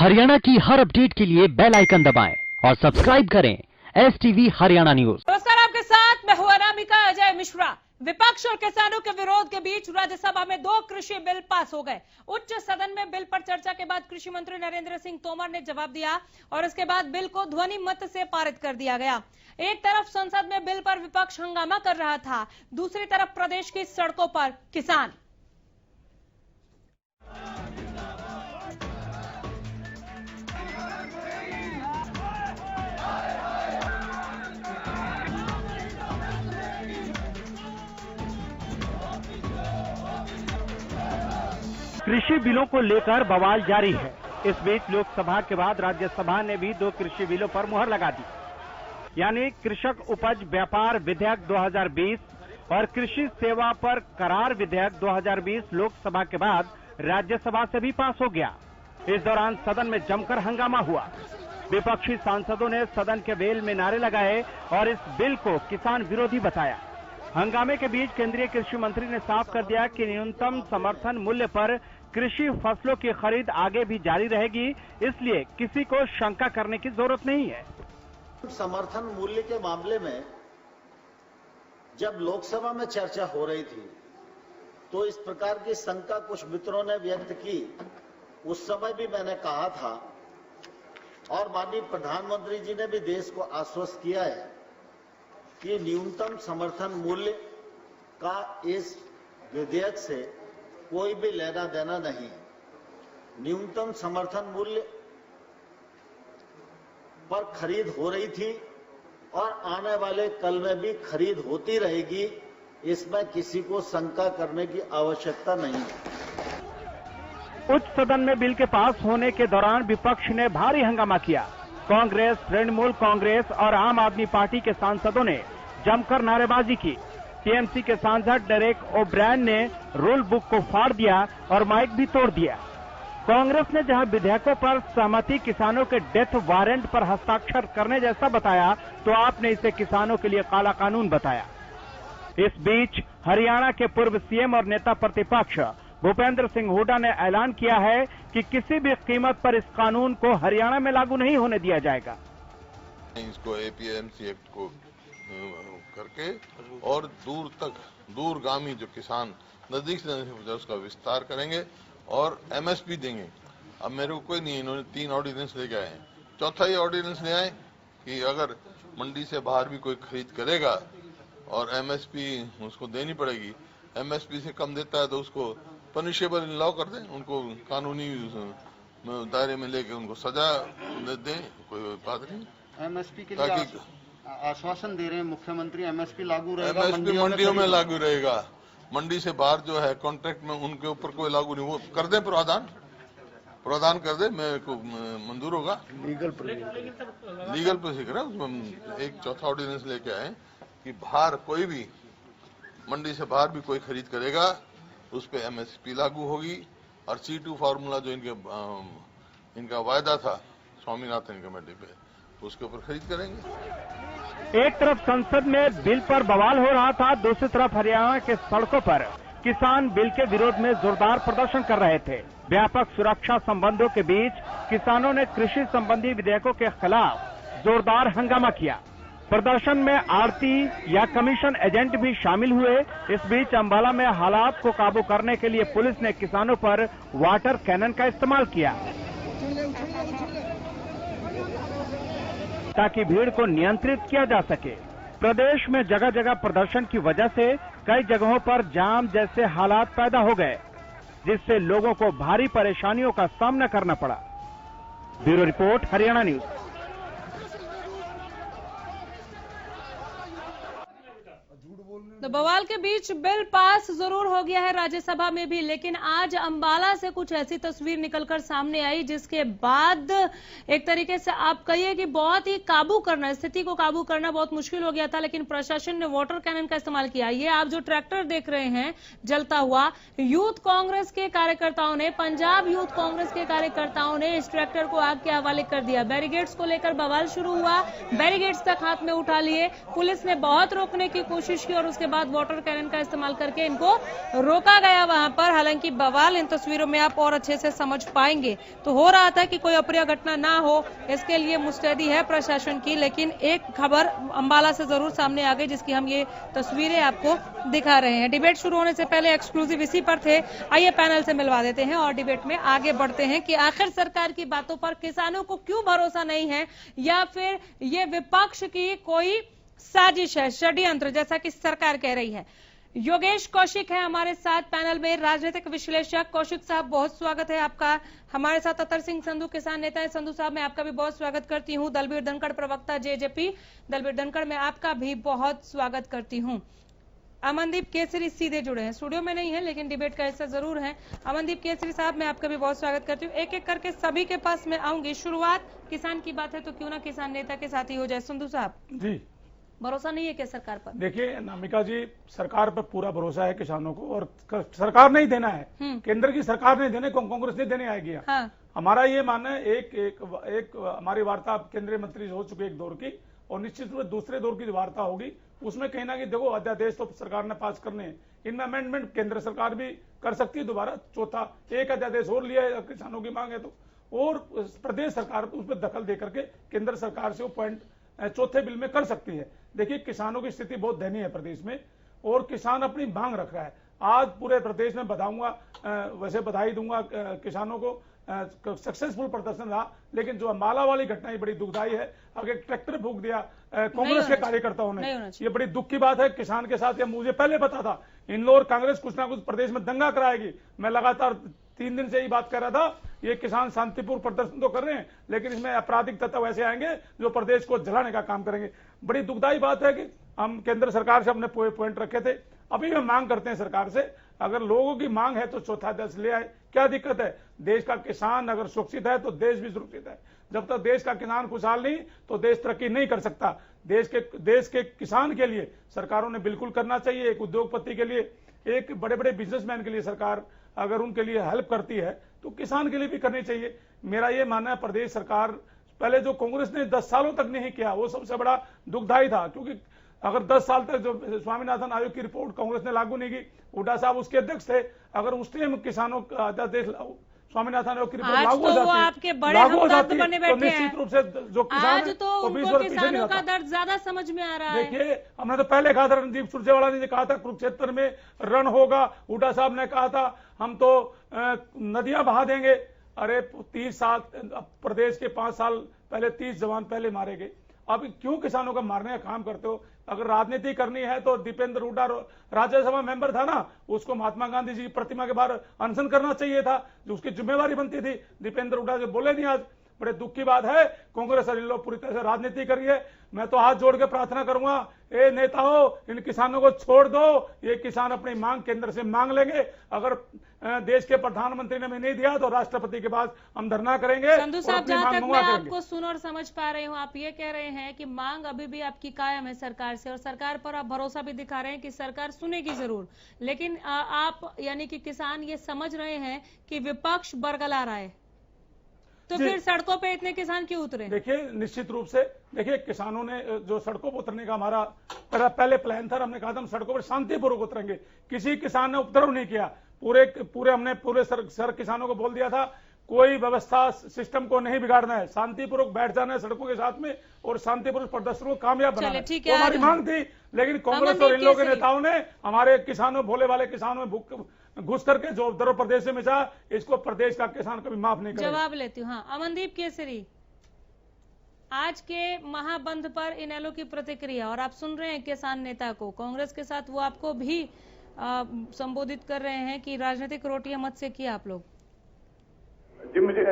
हरियाणा की हर अपडेट के लिए बेल आइकन दबाएं और सब्सक्राइब करें STV हरियाणा न्यूज। नमस्कार, आपके साथ मैं हूं अनामिका अजय मिश्रा। विपक्ष और किसानों के विरोध के बीच राज्यसभा में 2 कृषि बिल पास हो गए। उच्च सदन में बिल पर चर्चा के बाद कृषि मंत्री नरेंद्र सिंह तोमर ने जवाब दिया और इसके बाद बिल को ध्वनि मत से पारित कर दिया गया। एक तरफ संसद में बिल पर विपक्ष हंगामा कर रहा था, दूसरी तरफ प्रदेश की सड़कों पर किसान। कृषि बिलों को लेकर बवाल जारी है। इस बीच लोकसभा के बाद राज्यसभा ने भी 2 कृषि बिलों पर मुहर लगा दी, यानी कृषक उपज व्यापार विधेयक 2020 और कृषि सेवा पर करार विधेयक 2020 लोकसभा के बाद राज्यसभा से भी पास हो गया। इस दौरान सदन में जमकर हंगामा हुआ। विपक्षी सांसदों ने सदन के वेल में नारे लगाए और इस बिल को किसान विरोधी बताया। हंगामे के बीच केंद्रीय कृषि मंत्री ने साफ कर दिया कि न्यूनतम समर्थन मूल्य पर कृषि फसलों की खरीद आगे भी जारी रहेगी, इसलिए किसी को शंका करने की जरूरत नहीं है। समर्थन मूल्य के मामले में जब लोकसभा में चर्चा हो रही थी तो इस प्रकार की शंका कुछ मित्रों ने व्यक्त की। उस समय भी मैंने कहा था और माननीय प्रधानमंत्री जी ने भी देश को आश्वस्त किया है कि न्यूनतम समर्थन मूल्य का इस विधेयक से कोई भी लेना देना नहीं। न्यूनतम समर्थन मूल्य पर खरीद हो रही थी और आने वाले कल में भी खरीद होती रहेगी, इसमें किसी को शंका करने की आवश्यकता नहीं है। उच्च सदन में बिल के पास होने के दौरान विपक्ष ने भारी हंगामा किया। कांग्रेस, तृणमूल कांग्रेस और आम आदमी पार्टी के सांसदों ने जमकर नारेबाजी की। टीएमसी के सांसद डेरेक ओब्रायन ने रूल बुक को फाड़ दिया और माइक भी तोड़ दिया। कांग्रेस ने जहां विधेयकों पर सहमति किसानों के डेथ वारंट पर हस्ताक्षर करने जैसा बताया, तो आपने इसे किसानों के लिए काला कानून बताया। इस बीच हरियाणा के पूर्व सीएम और नेता प्रतिपक्ष भूपेंद्र सिंह हुड्डा ने ऐलान किया है कि किसी भी कीमत पर इस कानून को हरियाणा में लागू नहीं होने दिया जाएगा। इसको APMC एक्ट को करके और दूर तक दूरगामी जो किसान नजदीक से नजदीक उसका विस्तार करेंगे और MSP देंगे। अब मेरे को कोई नहीं, इन्होंने 3 ऑर्डिनेंस लेके आए हैं। चौथा ये ऑर्डिनेंस ले आए कि अगर मंडी से बाहर भी कोई खरीद करेगा और MSP उसको देनी पड़ेगी, MSP से कम देता है तो उसको पनिशेबल लॉ कर दें, उनको कानूनी दायरे में लेके उनको सजा दें, कोई बात नहीं। MSP के लिए आश्वासन दे रहे हैं मुख्यमंत्री, MSP लागू रहेगा, MSP मंडियों में लागू रहेगा। मंडी से बाहर जो है कॉन्ट्रैक्ट में उनके ऊपर कोई लागू नहीं, वो कर दे प्रावधान कर दे, मेरे को मंजूर होगा। लीगल प्रोसीजर है, उसमें एक चौथा ऑर्डिनेंस लेके आए कि बाहर कोई भी मंडी से बाहर भी कोई खरीद करेगा उस पे MSP लागू होगी और C2 फार्मूला जो इनका वायदा था स्वामीनाथन कमेटी पे, उसके ऊपर खरीद करेंगे। एक तरफ संसद में बिल पर बवाल हो रहा था, दूसरी तरफ हरियाणा के सड़कों पर किसान बिल के विरोध में जोरदार प्रदर्शन कर रहे थे। व्यापक सुरक्षा संबंधों के बीच किसानों ने कृषि संबंधी विधेयकों के खिलाफ जोरदार हंगामा किया। प्रदर्शन में आड़ती या कमीशन एजेंट भी शामिल हुए। इस बीच अंबाला में हालात को काबू करने के लिए पुलिस ने किसानों पर वाटर कैनन का इस्तेमाल किया ताकि भीड़ को नियंत्रित किया जा सके। प्रदेश में जगह जगह प्रदर्शन की वजह से कई जगहों पर जाम जैसे हालात पैदा हो गए, जिससे लोगों को भारी परेशानियों का सामना करना पड़ा। Bureau report, Haryana news. तो बवाल के बीच बिल पास जरूर हो गया है राज्यसभा में भी, लेकिन आज अंबाला से कुछ ऐसी तस्वीर निकलकर सामने आई जिसके बाद एक तरीके से आप कहिए कि बहुत ही स्थिति को काबू करना बहुत मुश्किल हो गया था, लेकिन प्रशासन ने वाटर कैनन का इस्तेमाल किया। ये आप जो ट्रैक्टर देख रहे हैं जलता हुआ, यूथ कांग्रेस के कार्यकर्ताओं ने, पंजाब यूथ कांग्रेस के कार्यकर्ताओं ने इस ट्रैक्टर को आग के हवाले कर दिया। बैरिकेड्स को लेकर बवाल शुरू हुआ, बैरिकेड्स तक हाथ में उठा लिए। पुलिस ने बहुत रोकने की कोशिश की और उसके बाद वाटर कैनन का इस्तेमाल करके इनको रोका गया वहां पर। हालांकि बवाल इन तस्वीरों में आप और अच्छे से समझ पाएंगे। तो हो रहा था कि कोई अप्रिय घटना ना हो, इसके लिए मुस्तैदी है प्रशासन की। लेकिन एक खबर अंबाला से जरूर सामने आ गई, जिसकी हम ये तस्वीरें आपको दिखा रहे हैं। डिबेट शुरू होने से पहले एक्सक्लूसिव इसी पर थे। आइए पैनल से मिलवा देते हैं और डिबेट में आगे बढ़ते हैं कि आखिर सरकार की बातों पर किसानों को क्यों भरोसा नहीं है, या फिर ये विपक्ष की कोई साजिश है, षड्यंत्र, जैसा कि सरकार कह रही है। योगेश कौशिक है हमारे साथ पैनल में, राजनीतिक विश्लेषक। कौशिक साहब, बहुत स्वागत है आपका। हमारे साथ अतर सिंह संधू, किसान नेता है। संधू साहब, मैं आपका भी बहुत स्वागत करती हूं। दलबीर धनखड़, प्रवक्ता जेजेपी। दलबीर धनखड़, मैं आपका भी बहुत स्वागत करती हूं। अमनदीप केसरी सीधे जुड़े हैं, स्टूडियो में नहीं है लेकिन डिबेट का हिस्सा जरूर है। अमनदीप केसरी साहब, मैं आपका भी बहुत स्वागत करती हूँ। एक एक करके सभी के पास मैं आऊंगी। शुरुआत किसान की बात है तो क्यों ना किसान नेता के साथ ही हो जाए। संधू साहब जी, भरोसा नहीं है क्या सरकार पर? देखिए नामिका जी, सरकार पर पूरा भरोसा है किसानों को, और सरकार नहीं देना है, केंद्र की सरकार नहीं देने, कांग्रेस नहीं देने आएगी। हाँ। हमारा ये मानना है, एक हमारी वार्ता केंद्रीय मंत्री से हो चुकी है एक दौर की, और निश्चित रूप से दूसरे दौर की जो वार्ता होगी उसमें कहीं ना कहीं देखो, अध्यादेश तो सरकार ने पास करने हैं, इनमें अमेंडमेंट केंद्र सरकार भी कर सकती है दोबारा। चौथा एक अध्यादेश और लिया है, किसानों की मांग है तो, और प्रदेश सरकार उस पर दखल दे करके केंद्र सरकार से वो पॉइंट चौथे बिल में कर सकती है। देखिए किसानों की स्थिति बहुत दयनीय है प्रदेश में, और किसान अपनी मांग रख रहा है। आज पूरे प्रदेश में बताऊंगा, वैसे बधाई दूंगा किसानों को, सक्सेसफुल प्रदर्शन रहा, लेकिन जो अम्बाला वाली घटना ये बड़ी दुखदायी है। अगर ट्रैक्टर फूंक दिया कांग्रेस के कार्यकर्ताओं ने, ये बड़ी दुख की बात है किसान के साथ। मुझे पहले पता था इंदौर कांग्रेस कुछ ना कुछ प्रदेश में दंगा कराएगी। मैं लगातार 3 दिन से यही बात कर रहा था, ये किसान शांतिपूर्ण प्रदर्शन तो कर रहे हैं, लेकिन इसमें आपराधिक तत्व ऐसे आएंगे जो प्रदेश को जलाने का काम करेंगे। बड़ी दुखदायी बात है कि हम केंद्र सरकार से अपने पॉइंट रखे थे, अभी हम मांग करते हैं सरकार से, अगर लोगों की मांग है तो चौथा अध्यादेश ले आए, क्या दिक्कत है? देश का किसान अगर सुरक्षित है तो देश भी सुरक्षित है। जब तक देश का किसान खुशहाल नहीं तो देश तरक्की नहीं कर सकता। देश के किसान के लिए सरकारों ने बिल्कुल करना चाहिए। एक उद्योगपति के लिए, एक बड़े बड़े बिजनेसमैन के लिए सरकार अगर उनके लिए हेल्प करती है तो किसान के लिए भी करनी चाहिए। मेरा ये मानना है प्रदेश सरकार, पहले जो कांग्रेस ने 10 सालों तक नहीं किया वो सबसे बड़ा दुखदायी था, क्योंकि अगर 10 साल तक जो स्वामीनाथन आयोग की रिपोर्ट कांग्रेस ने लागू नहीं की, हुड्डा साहब उसके अध्यक्ष थे, अगर उस टाइम किसानों का अध्यादेश स्वामीनाथन आयोग की रिपोर्ट लागू हो जाती, आपके बड़े हमदर्द बने बैठे तो निश्चित रूप से जो किसान आज तो उनको किसानों का दर्द ज्यादा समझ में आ रहा है। देखिए हमने तो पहले कहा था, रणदीप सुरजेवाला ने कहा था कुरुक्षेत्र में रण होगा, हुड्डा साहब ने कहा था हम तो नदियां बहा देंगे। अरे 30 साल प्रदेश के 5 साल पहले 30 जवान पहले मारे गए, अब क्यों किसानों का मारने का काम करते हो? अगर राजनीति करनी है तो दीपेंद्र हुड्डा राज्यसभा मेंबर था ना, उसको महात्मा गांधी जी की प्रतिमा के बाहर अनशन करना चाहिए था, जो उसकी जिम्मेवारी बनती थी। दीपेंद्र हुड्डा जो बोले नहीं आज, बड़े दुख की बात है। कांग्रेस और इन लोग पूरी तरह से राजनीति करी है। मैं तो हाथ जोड़ के प्रार्थना करूंगा, ए नेताओं इन किसानों को छोड़ दो, ये किसान अपनी मांग केंद्र से मांग लेंगे। अगर देश के प्रधानमंत्री ने नहीं दिया तो राष्ट्रपति के पास हम धरना करेंगे। संधू साहब, जहां तक मैं आपको सुन और समझ पा रही हूं, आप ये कह रहे हैं कि मांग अभी भी आपकी कायम है सरकार से, और सरकार पर आप भरोसा भी दिखा रहे हैं कि सरकार सुनेगी जरूर, लेकिन आप यानी कि किसान ये समझ रहे हैं कि विपक्ष बरगला रहा है, तो फिर सड़कों पे इतने किसान क्यों उतरे? देखिए निश्चित रूप से, देखिए किसानों ने जो सड़कों पर उतरने का हमारा पहले प्लान था, हमने कहा था हम सड़कों पर शांतिपूर्वक उतरेंगे, किसी किसान ने उपद्रव नहीं किया। हमने पूरे सर किसानों को बोल दिया था कोई व्यवस्था सिस्टम को नहीं बिगाड़ना है, शांतिपूर्वक बैठ जाना है सड़कों के साथ में और शांतिपूर्वक प्रदर्शन को कामयाब बनाना है। तो हमारी मांग थी, लेकिन कांग्रेस और इन लोगों के नेताओं ने हमारे किसानों, भोले वाले किसानों में घुस करके जो उपद्रव प्रदेश में मचा, इसको प्रदेश का किसान कभी माफ नहीं करेगा। जवाब लेती हूँ। हाँ, अमनदीप केसरी, आज के महाबंद पर इनेलो की प्रतिक्रिया, और आप सुन रहे हैं किसान नेता को, कांग्रेस के साथ वो आपको भी संबोधित कर रहे हैं कि राजनीतिक रोटियां मत सेकिए आप लोग। जी मुझे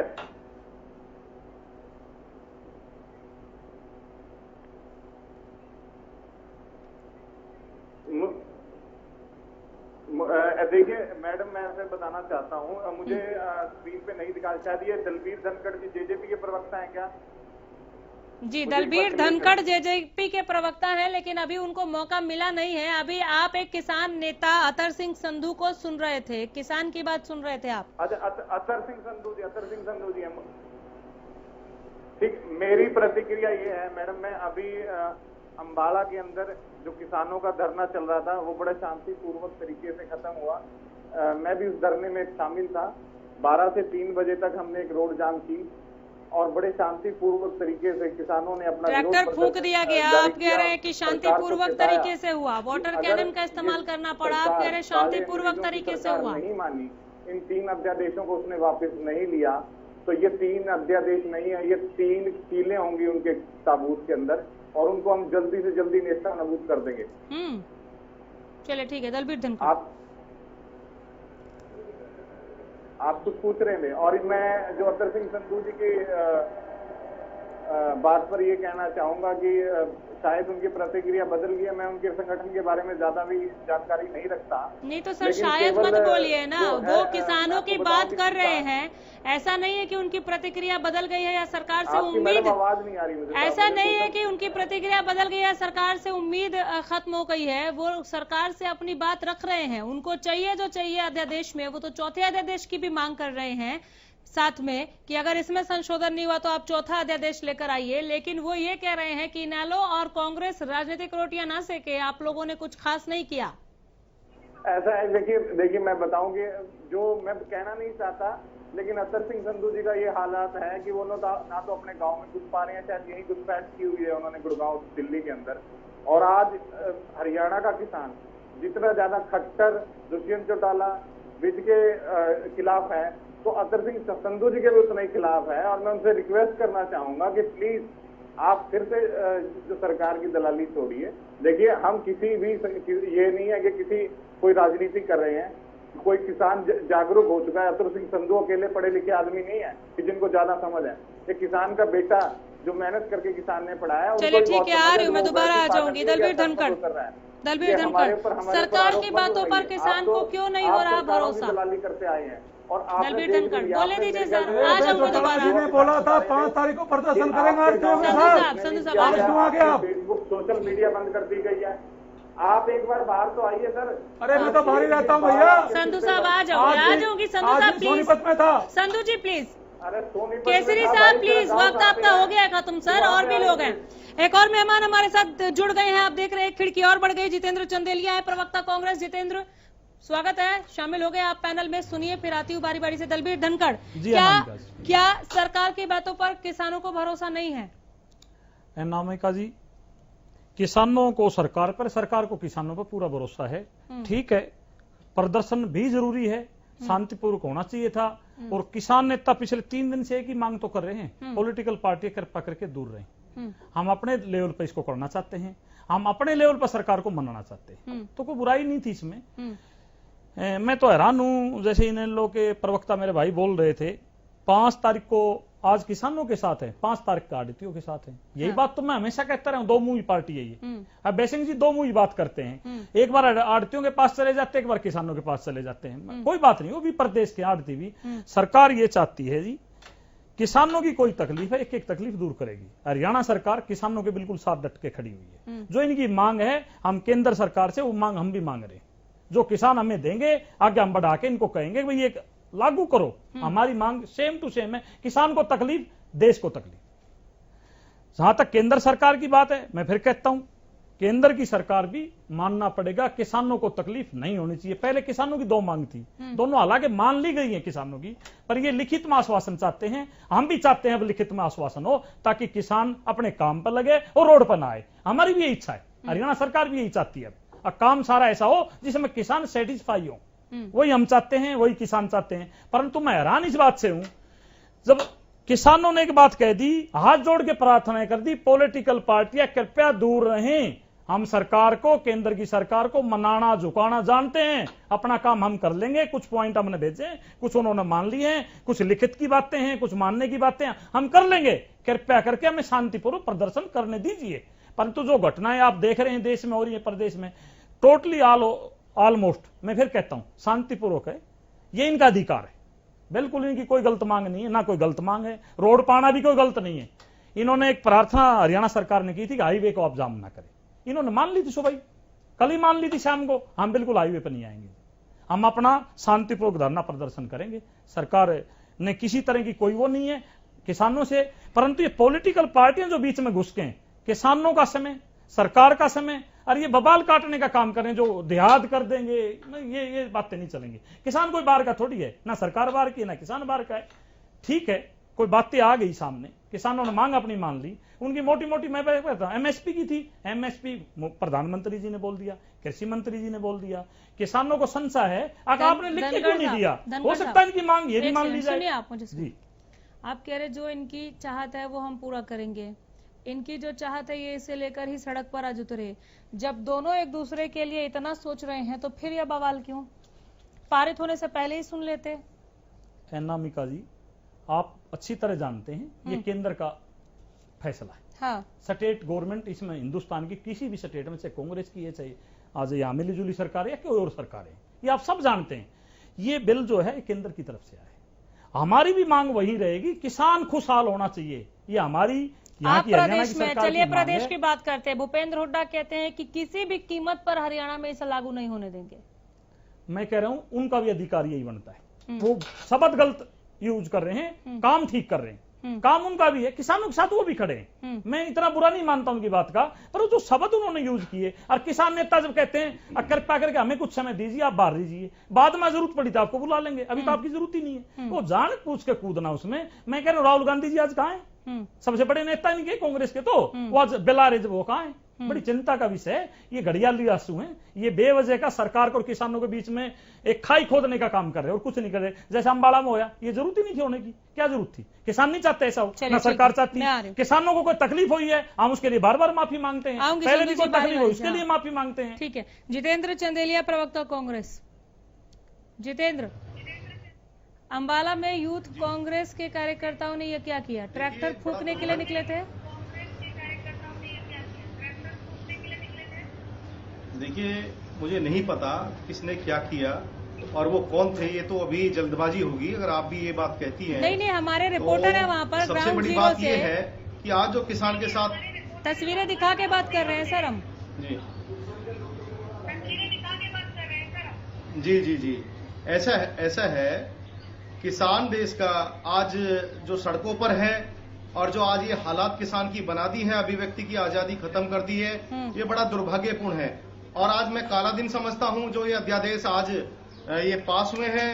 देखिए मैडम, मैं ऐसे बताना चाहता हूँ, मुझे स्क्रीन पे नहीं दिखा, शायद ये दलबीर धनखड़ जी जेजेपी के प्रवक्ता हैं क्या? जी, दलबीर धनखड़ जेजेपी के प्रवक्ता हैं, लेकिन अभी उनको मौका मिला नहीं है। अभी आप एक किसान नेता अतर सिंह संधू को सुन रहे थे, किसान की बात सुन रहे थे आप। अतर सिंह संधू जी ठीक। मेरी प्रतिक्रिया ये है मैडम, मैं अभी अंबाला के अंदर जो किसानों का धरना चल रहा था वो बड़े शांतिपूर्वक तरीके से खत्म हुआ। मैं भी उस धरने में शामिल था। 12 से 3 बजे तक हमने एक रोड जाम की और बड़े शांतिपूर्वक तरीके से किसानों ने अपना ट्रैक्टर फूंक दिया गया। आप कह रहे हैं कि शांतिपूर्वक तरीके से हुआ, वाटर कैनन का इस्तेमाल करना पड़ा, आप कह रहे हैं शांतिपूर्वक तरीके से हुआ। नहीं मानी, इन 3 अध्यादेशों को उसने वापस नहीं लिया, तो ये 3 अध्यादेश नहीं है, ये 3 कीलें होंगी उनके ताबूत के अंदर और उनको हम जल्दी से जल्दी नेस्तनाबूद कर देंगे। चलिए ठीक है। दलबीर धनखड़, आप कुछ पूछ रहे थे और मैं जो अतर सिंह संधू जी की बात पर ये कहना चाहूंगा कि शायद उनकी प्रतिक्रिया बदल गई है। मैं उनके संगठन के बारे में ज्यादा भी जानकारी नहीं रखता। नहीं तो सर शायद मत बोलिए ना, वो किसानों की बात कर रहे हैं, ऐसा नहीं है कि उनकी प्रतिक्रिया बदल गई है या सरकार से उम्मीद, आवाज नहीं आ रही मुझे, ऐसा नहीं है कि उनकी प्रतिक्रिया बदल गई है, सरकार से उम्मीद खत्म हो गई है। वो सरकार से अपनी बात रख रहे हैं, उनको चाहिए जो चाहिए अध्यादेश में, वो तो चौथे अध्यादेश की भी मांग कर रहे हैं साथ में कि अगर इसमें संशोधन नहीं हुआ तो आप चौथा अध्यादेश लेकर आइए। लेकिन वो ये कह रहे हैं कि इनेलो और कांग्रेस राजनीतिक रोटियां ना सेके, आप लोगों ने कुछ खास नहीं किया। ऐसा है, देखिए मैं बताऊं कि जो मैं कहना नहीं चाहता, लेकिन अतर सिंह संधू जी का ये हालात है कि वो ना तो अपने गांव में घुस पा रहे हैं, शायद यही घुसपैठ की हुई है उन्होंने गुड़गांव दिल्ली के अंदर। और आज हरियाणा का किसान जितना ज्यादा खट्टर दुष्यंत चौटाला विज के खिलाफ है, तो अतर सिंह संधू जी के भी उतना ही खिलाफ है। और मैं उनसे रिक्वेस्ट करना चाहूंगा कि प्लीज आप फिर से जो सरकार की दलाली छोड़िए। देखिए हम किसी भी ये नहीं है कि कोई राजनीति कर रहे हैं, कोई किसान जागरूक हो चुका है। अतर सिंह संधू अकेले पढ़े लिखे आदमी नहीं है कि जिनको ज्यादा समझ है। एक किसान का बेटा जो मेहनत करके किसान ने पढ़ाया। चलिए ठीक है, आ रही हूँ मैं, दोबारा आ जाऊंगी। दलबीर धनखड़, सरकार की बातों पर किसान को क्यों नहीं हो रहा भरोसा? दलाली करते आए हैं और दलबीर धनखड़ बोले दीजिए सर, आ जाऊंगा दोबारा। बोला था 5 तारीख को प्रदर्शन करेंगे। संधू साहब फेसबुक सोशल मीडिया बंद कर दी गई है। आप एक बार बाहर तो आइए सर। अरे मैं तो बाहर ही रहता हूँ भैया। संधू साहब आ जाऊंगी। संधू साहब प्लीज, सोनीपत में था। संधू जी प्लीज, अरे सोनीपत केसरी साहब प्लीज, वक्त आपका हो गया खत्म सर, और भी लोग हैं। एक और मेहमान हमारे साथ जुड़ गए हैं, आप देख रहे हैं खिड़की और बढ़ गई। जितेंद्र चंदेलिया है प्रवक्ता कांग्रेस। जितेंद्र स्वागत है, शामिल हो गए आप पैनल में। सुनिए, फिर आती हूँ बारी बारी से। दलबीर धनखड़, क्या सरकार की बातों पर किसानों को भरोसा नहीं है? नामिका जी, किसानों को सरकार पर, सरकार को किसानों पर पूरा भरोसा है। ठीक है, प्रदर्शन भी जरूरी है, शांतिपूर्वक होना चाहिए था। और किसान नेता पिछले 3 दिन से एक ही मांग तो कर रहे हैं, पॉलिटिकल पार्टी कृपा करके दूर रहे। हम अपने लेवल पर इसको करना चाहते हैं, हम अपने लेवल पर सरकार को मनाना चाहते हैं, तो कोई बुराई नहीं थी इसमें। मैं तो हैरान हूं, जैसे इन लोग के प्रवक्ता मेरे भाई बोल रहे थे 5 तारीख को आज किसानों के साथ है, 5 तारीख का आड़तियों के साथ है। यही बात तो मैं हमेशा कहता रहा हूं, 2 मुंही पार्टी है ये। अब बेसिंग जी 2 मुंही बात करते हैं, एक बार आड़तियों के पास चले जाते हैं, एक बार किसानों के पास चले जाते हैं। कोई बात नहीं, वो भी प्रदेश के आड़ती भी। सरकार ये चाहती है जी, किसानों की कोई तकलीफ है, एक एक तकलीफ दूर करेगी। हरियाणा सरकार किसानों के बिल्कुल साथ डट के खड़ी हुई है। जो इनकी मांग है, हम केंद्र सरकार से वो मांग हम भी मांग रहे हैं। जो किसान हमें देंगे, आगे हम बढ़ा के इनको कहेंगे भाई ये लागू करो। हमारी मांग सेम टू सेम है, किसान को तकलीफ, देश को तकलीफ। जहां तक केंद्र सरकार की बात है, मैं फिर कहता हूं, केंद्र की सरकार भी मानना पड़ेगा, किसानों को तकलीफ नहीं होनी चाहिए। पहले किसानों की 2 मांग थी, दोनों हालांकि मान ली गई है किसानों की, पर ये लिखित में आश्वासन चाहते हैं। हम भी चाहते हैं अब लिखित में आश्वासन हो, ताकि किसान अपने काम पर लगे और रोड पर ना आए। हमारी भी यही इच्छा है, हरियाणा सरकार भी यही चाहती है। अब काम सारा ऐसा हो जिसमें किसान सेटिस्फाई हो, वही हम चाहते हैं, वही किसान चाहते हैं। परंतु मैं हैरान इस बात से हूं, जब किसानों ने एक बात कह दी, हाथ जोड़ के प्रार्थना कर दी, पॉलिटिकल पार्टियां कृपया दूर रहें। हम सरकार को, केंद्र की सरकार को मनाना झुकाना जानते हैं, अपना काम हम कर लेंगे। कुछ पॉइंट हमने भेजे, कुछ उन्होंने मान लिए हैं, कुछ लिखित की बातें हैं, कुछ मानने की बातें हैं, हम कर लेंगे। कृपया करके हमें शांतिपूर्वक प्रदर्शन करने दीजिए। परंतु जो घटनाएं आप देख रहे हैं देश में हो रही है, प्रदेश में, टोटली ऑलमोस्ट, मैं फिर कहता हूं, शांतिपूर्वक है। ये इनका अधिकार है, बिल्कुल इनकी कोई गलत मांग नहीं है, ना कोई गलत मांग है। रोड पाना भी कोई गलत नहीं है। इन्होंने एक प्रार्थना हरियाणा सरकार ने की थी कि हाईवे को आप जाम ना करें, इन्होंने मान ली थी सुबह, कल ही मान ली थी शाम को। हम बिल्कुल हाईवे पर नहीं आएंगे, हम अपना शांतिपूर्वक धरना प्रदर्शन करेंगे। सरकार ने किसी तरह की कोई वो नहीं है किसानों से। परंतु ये पॉलिटिकल पार्टियां जो बीच में घुस के हैं, किसानों का समय, सरकार का समय, और ये बवाल काटने का काम करें जो देहात कर देंगे, ये बातें नहीं चलेंगी। किसान कोई बाहर का थोड़ी है, ना सरकार बाहर की है ना किसान बाहर का है। ठीक है, कोई बातें आ गई सामने, किसानों ने मांग अपनी मान ली, उनकी मोटी मोटी मैं कहता हूं एमएसपी की थी, एमएसपी प्रधानमंत्री जी ने बोल दिया, कृषि मंत्री जी ने बोल दिया, किसानों को संशय है अगर आपने लिख के क्यों नहीं दिया, हो सकता है इनकी मांग ये भी मान ली जाए। आप मुझे जी, आप कह रहे जो इनकी चाहत है वो हम पूरा करेंगे, इनकी जो चाहत है ये इसे लेकर ही सड़क पर आज उतरे। जब दोनों एक दूसरे के लिए इतना सोच रहे हैं तो फिर यह बवाल क्यों? पारित होने से पहले ही सुन लेते। अनामिका जी, आप अच्छी तरह जानते हैं ये केंद्र का फैसला है। हाँ। स्टेट गवर्नमेंट, इसमें हिंदुस्तान की किसी भी स्टेट में, चाहे कांग्रेस की है, चाहे आज यहाँ मिली जुली सरकार है या कोई और सरकार है, ये आप सब जानते हैं। ये बिल जो है केंद्र की तरफ से आया है। हमारी भी मांग वही रहेगी, किसान खुशहाल होना चाहिए, ये हमारी आप प्रदेश में। चलिए प्रदेश की बात करते हैं। भूपेंद्र हुड्डा कहते हैं कि किसी भी कीमत पर हरियाणा में इसे लागू नहीं होने देंगे। मैं कह रहा हूं उनका भी अधिकार यही बनता है। वो शब्द गलत यूज कर रहे हैं, काम ठीक कर रहे हैं, काम उनका भी है, किसानों के साथ वो भी खड़े हैं। मैं इतना बुरा नहीं मानता उनकी बात का, पर जो शब्द उन्होंने यूज किए, और किसान नेता जब कहते हैं कृपया करके हमें कुछ समय दीजिए, आप बाहर दीजिए, बाद में जरूरत पड़ी तो आपको बुला लेंगे, अभी तो आपकी जरूरत ही नहीं है, वो जान पूछ के कूदना उसमें। मैं कह रहा हूँ राहुल गांधी जी आज कहाँ है? सबसे बड़े नेता इनके कांग्रेस के, तो वो आज बिलारे जब वो कहाँ है? बड़ी चिंता का विषय है। ये घड़ियाली आंसू हैं, ये बेवजह का सरकार और किसानों के बीच में एक खाई खोदने का काम कर रहे हैं और कुछ नहीं कर रहे। जैसे अम्बाड़ा में होया, ये जरूरत ही नहीं थी होने की, क्या जरूरत थी? किसान नहीं चाहते ऐसा हो, ना सरकार चाहती। किसानों को कोई तकलीफ हुई है, हम उसके लिए बार बार माफी मांगते हैं, पहले भी कोई तकलीफ हुई उसके लिए माफी मांगते हैं। ठीक है। जितेंद्र चंदेलिया, प्रवक्ता कांग्रेस। जितेंद्र, अम्बाला में यूथ कांग्रेस के कार्यकर्ताओं ने यह क्या किया? ट्रैक्टर फूंकने के लिए निकले थे। देखिए, मुझे नहीं पता किसने क्या किया और वो कौन थे, ये तो अभी जल्दबाजी होगी अगर आप भी ये बात कहती हैं। नहीं, हमारे रिपोर्टर है वहाँ पर। सबसे बड़ी बात ये है कि आज जो किसान के साथ तस्वीरें दिखा के बात कर रहे हैं सर हम। जी, ऐसा है, किसान देश का आज जो सड़कों पर है और जो आज ये हालात किसान की बना दी है, अभिव्यक्ति की आजादी खत्म कर दी है, ये बड़ा दुर्भाग्यपूर्ण है। और आज मैं काला दिन समझता हूं जो ये अध्यादेश आज ये पास हुए हैं।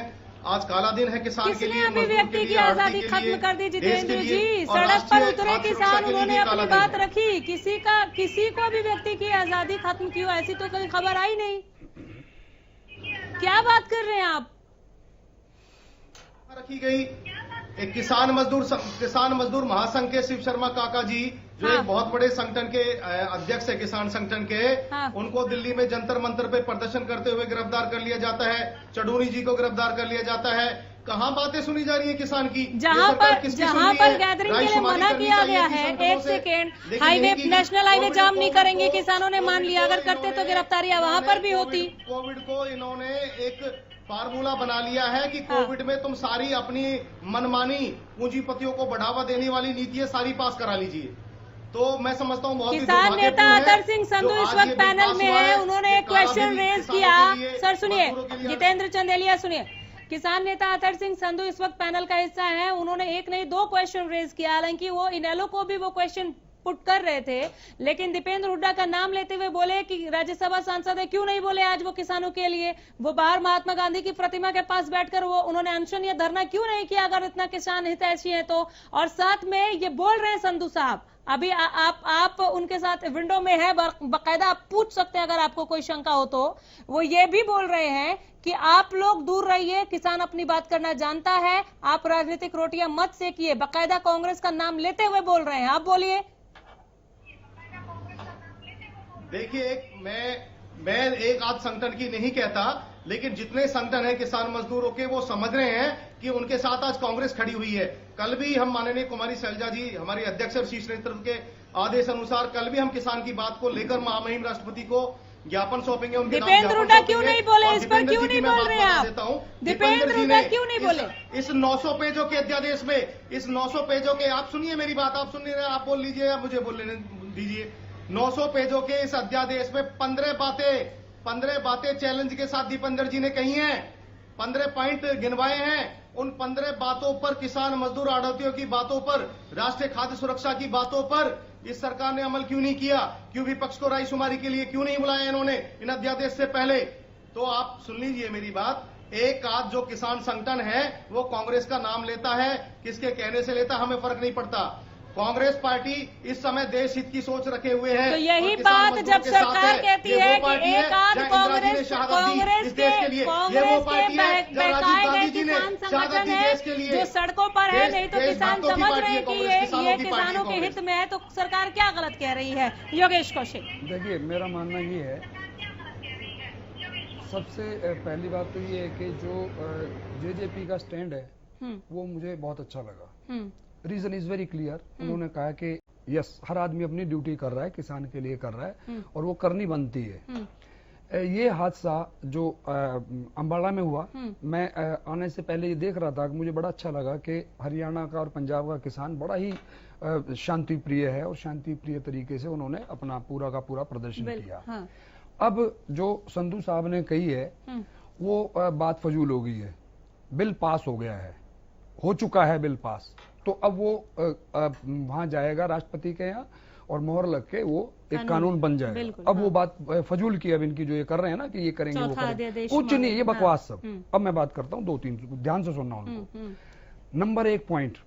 आज काला दिन है किसान के लिए, अभिव्यक्ति की आजादी खत्म कर दी। जितेंद्र जी, सड़क पर उतरे किसान, उन्होंने अपनी बात रखी। किसी को अभिव्यक्ति की आजादी खत्म की हो ऐसी तो कभी खबर आई नहीं। क्या बात कर रहे हैं आप? रखी गई एक किसान मजदूर महासंघ के शिव शर्मा काका जी, जो एक बहुत बड़े संगठन के अध्यक्ष है, किसान संगठन के, उनको दिल्ली में जंतर मंतर पे प्रदर्शन करते हुए गिरफ्तार कर लिया जाता है। चडूनी जी को गिरफ्तार कर लिया जाता है। कहाँ बातें सुनी जा रही है किसान की? जहाँ पर गैदरिंग के लिए मना किया गया है, एक सेकेंड, हाईवे, नेशनल हाईवे जाम नहीं करेंगे, किसानों ने मान लिया। अगर करते तो गिरफ्तारियां वहाँ पर भी होती। कोविड को इन्होंने एक फार्मूला बना लिया है कि कोविड में तुम सारी अपनी मनमानी पूंजीपतियों को बढ़ावा देने वाली नीतियां सारी पास करा लीजिए। तो मैं समझता हूँ बहुत किसान नेता आतर सिंह संधू इस वक्त पैनल में है। उन्होंने एक क्वेश्चन रेज किया। सर सुनिए, जितेंद्र चंदेलिया सुनिए, किसान नेता आतर सिंह संधू इस वक्त पैनल का हिस्सा है। उन्होंने एक नहीं 2 क्वेश्चन रेज किया। हालांकि वो इनेलो को भी वो क्वेश्चन पुट कर रहे थे, लेकिन दीपेंद्र हुड्डा का नाम लेते हुए बोले कि राज्यसभा सांसद है, क्यों नहीं बोले आज वो किसानों के लिए? वो बाहर महात्मा गांधी की प्रतिमा के पास बैठकर वो उन्होंने अनशन या धरना क्यों नहीं किया अगर इतना किसान हितैषी है तो? और साथ में ये बोल रहे हैं संधू साहब, अभी आप उनके साथ विंडो में है, बाकायदा आप पूछ सकते हैं अगर आपको कोई शंका हो तो। वो ये भी बोल रहे हैं कि आप लोग दूर रहिए, किसान अपनी बात करना जानता है, आप राजनीतिक रोटियां मत सेकिए। बाकायदा कांग्रेस का नाम लेते हुए बोल रहे हैं। आप बोलिए। देखिए, मैं एक आध संगठन की नहीं कहता, लेकिन जितने संगठन हैं किसान मजदूरों के, वो समझ रहे हैं कि उनके साथ आज कांग्रेस खड़ी हुई है। कल भी हम माननीय कुमारी शैलजा जी, हमारी अध्यक्ष और शीर्ष नेतृत्व के आदेश अनुसार कल भी हम किसान की बात को लेकर महामहिम राष्ट्रपति को ज्ञापन सौंपेंगे। उनके नाम दीपेंद्र हुड्डा क्यों नहीं बोले? इस पर क्यों नहीं बोल रहे आप? दीपेंद्र हुड्डा क्यों नहीं बोले? इस 900 पेजों के अध्यादेश में, इस 900 पेजों के, आप सुनिए मेरी बात, आप सुन नहीं रहे, आप बोल लीजिए या मुझे बोलने दीजिए। 900 पेजों के इस अध्यादेश में 15 बातें चैलेंज के साथ दीपेंद्र जी ने कही हैं। 15 पॉइंट गिनवाए हैं। उन 15 बातों पर, किसान मजदूर आड़तियों की बातों पर, राष्ट्रीय खाद्य सुरक्षा की बातों पर इस सरकार ने अमल क्यों नहीं किया? क्यों विपक्ष को रायशुमारी के लिए क्यों नहीं बुलाया इन्होंने इन अध्यादेश से पहले? तो आप सुन लीजिए मेरी बात, एक आध जो किसान संगठन है वो कांग्रेस का नाम लेता है, किसके कहने से लेता हमें फर्क नहीं पड़ता। कांग्रेस पार्टी इस समय देश हित की सोच रखे हुए है। तो यही बात जब सरकार कहती है कि एक आध कांग्रेस के बहकाए गए किसान संगठन है जो सड़कों पर है, नहीं तो किसान समझ रहे हैं कि ये किसानों के हित में है, तो सरकार क्या गलत कह रही है? योगेश कौशिक, देखिए मेरा मानना ये है, सबसे पहली बात तो ये है कि जो जेजेपी का स्टैंड है वो मुझे बहुत अच्छा लगा। Reason is very clear. उन्होंने कहा कि यस, हर आदमी अपनी ड्यूटी कर रहा है, किसान के लिए कर रहा है और वो करनी बनती है। ये हादसा जो अंबाला में हुआ, मैं आने से पहले ये देख रहा था कि मुझे बड़ा अच्छा लगा कि हरियाणा का और पंजाब का किसान बड़ा ही शांति प्रिय है और शांति प्रिय तरीके से उन्होंने अपना पूरा का पूरा प्रदर्शन किया। हाँ। अब जो संधू साहब ने कही है वो बात फजूल हो गई है। बिल पास हो गया है, हो चुका है बिल पास, तो अब वो वहां जाएगा राष्ट्रपति के यहाँ और मोहर लग के वो एक कानून बन जाएगा। अब वो बात फजूल की, अब इनकी जो ये कर रहे हैं ना कि ये करेंगे वो करेंगे, कुछ नहीं, ये बकवास सब। अब मैं बात करता हूँ 2-3, ध्यान से सुनना उनको। नंबर 1 पॉइंट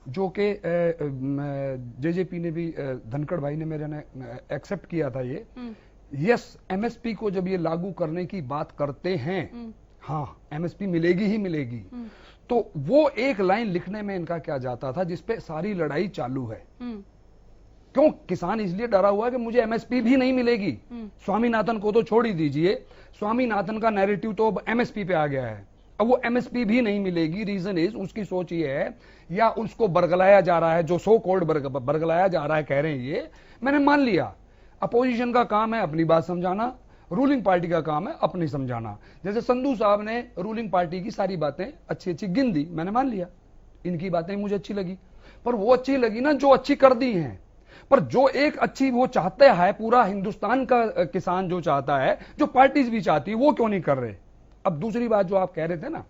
जो कि जेजेपी ने भी, धनखड़ भाई ने मेरे ने एक्सेप्ट किया था ये, यस, एमएसपी को जब ये लागू करने की बात करते हैं, हाँ एमएसपी मिलेगी ही मिलेगी, तो वो एक लाइन लिखने में इनका क्या जाता था जिसपे सारी लड़ाई चालू है। क्यों? किसान इसलिए डरा हुआ है कि मुझे एमएसपी भी नहीं मिलेगी। स्वामीनाथन को तो छोड़ ही दीजिए, स्वामीनाथन का नैरेटिव तो अब एमएसपी पे आ गया है। अब वो एमएसपी भी नहीं मिलेगी। रीजन इज, उसकी सोच ये है या उसको बरगलाया जा रहा है, जो सो कॉल्ड बरगलाया जा रहा है, कह रहे हैं ये, मैंने मान लिया। अपोजिशन का काम है अपनी बात समझाना, रूलिंग पार्टी का काम है अपनी समझाना। जैसे संधू साहब ने रूलिंग पार्टी की सारी बातें अच्छी अच्छी गिन दी, मैंने मान लिया, इनकी बातें मुझे अच्छी लगी, पर वो अच्छी लगी ना जो अच्छी कर दी हैं। पर जो एक अच्छी वो चाहता है, पूरा हिंदुस्तान का किसान जो चाहता है, जो पार्टीज भी चाहती है, वो क्यों नहीं कर रहे? अब दूसरी बात जो आप कह रहे थे ना,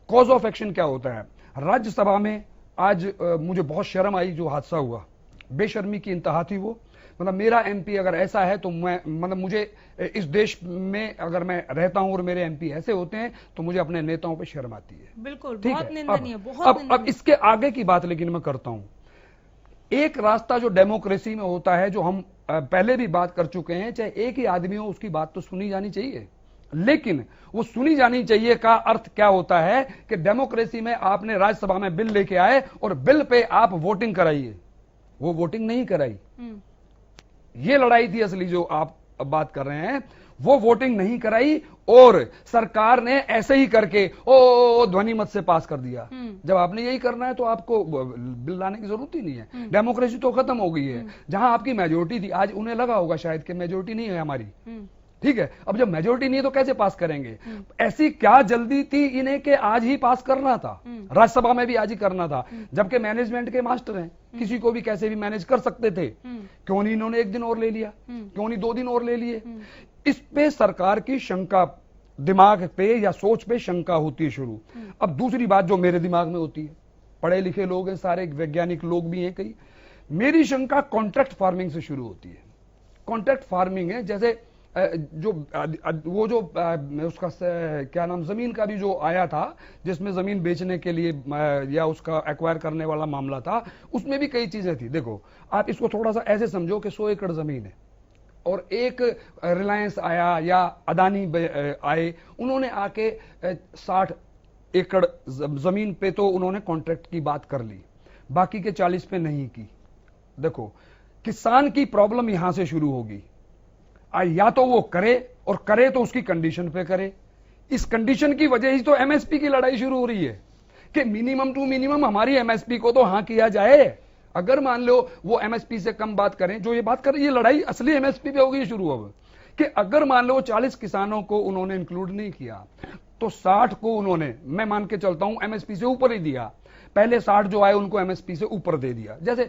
कॉज ऑफ एक्शन क्या होता है। राज्यसभा में आज मुझे बहुत शर्म आई जो हादसा हुआ, बेशर्मी की इंतहा थी वो। मतलब मेरा एमपी अगर ऐसा है तो मैं, मतलब मुझे इस देश में अगर मैं रहता हूं और मेरे एमपी ऐसे होते हैं तो मुझे अपने नेताओं पे शर्म आती है। बिल्कुल, बहुत निंदनीय, बहुत निंदनीय। अब इसके आगे की बात लेकिन मैं करता हूं। एक रास्ता जो डेमोक्रेसी में होता है, जो हम पहले भी बात कर चुके हैं, चाहे एक ही आदमी हो उसकी बात तो सुनी जानी चाहिए, लेकिन वो सुनी जानी चाहिए का अर्थ क्या होता है कि डेमोक्रेसी में आपने राज्यसभा में बिल लेके आए और बिल पे आप वोटिंग कराइए। वो वोटिंग नहीं कराई, ये लड़ाई थी असली जो आप अब बात कर रहे हैं, वो वोटिंग नहीं कराई और सरकार ने ऐसे ही करके ओ ध्वनि मत से पास कर दिया। जब आपने यही करना है तो आपको बिल लाने की जरूरत ही नहीं है। डेमोक्रेसी तो खत्म हो गई है। जहां आपकी मेजोरिटी थी, आज उन्हें लगा होगा शायद कि मेजोरिटी नहीं है हमारी, ठीक है, अब जब मेजोरिटी नहीं है तो कैसे पास करेंगे? ऐसी क्या जल्दी थी इन्हें कि आज ही पास करना था, राज्यसभा में भी आज ही करना था, जबकि मैनेजमेंट के मास्टर हैं, किसी को भी कैसे भी मैनेज कर सकते थे। क्यों नहीं इन्होंने 1 दिन और ले लिया? क्यों नहीं 2 दिन और ले लिए? इस पे सरकार की शंका, दिमाग पे या सोच पे शंका होती है शुरू। अब दूसरी बात जो मेरे दिमाग में होती है, पढ़े लिखे लोग हैं सारे, वैज्ञानिक लोग भी हैं कई, मेरी शंका कॉन्ट्रैक्ट फार्मिंग से शुरू होती है। कॉन्ट्रैक्ट फार्मिंग है जैसे जो वो जो उसका क्या नाम, जमीन का भी जो आया था, जिसमें जमीन बेचने के लिए या उसका एक्वायर करने वाला मामला था, उसमें भी कई चीजें थी। देखो आप इसको थोड़ा सा ऐसे समझो कि 100 एकड़ जमीन है और एक रिलायंस आया या अदानी आए, उन्होंने आके 60 एकड़ जमीन पे तो उन्होंने कॉन्ट्रैक्ट की बात कर ली, बाकी के 40 पे नहीं की। देखो किसान की प्रॉब्लम यहां से शुरू होगी, या तो वो करे, और करे तो उसकी कंडीशन पे करे। इस कंडीशन की वजह ही तो एमएसपी की लड़ाई शुरू हो रही है कि मिनिमम टू मिनिमम हमारी एमएसपी को तो हां किया जाए। अगर मान लो वो एमएसपी से कम बात करें, जो ये बात कर रही है, लड़ाई असली एमएसपी पे होगी शुरू अब, कि अगर मान लो 40 किसानों को उन्होंने इंक्लूड नहीं किया तो 60 को उन्होंने, मैं मान के चलता हूं, एमएसपी से ऊपर ही दिया। पहले 60 जो आए उनको एमएसपी से ऊपर दे दिया। जैसे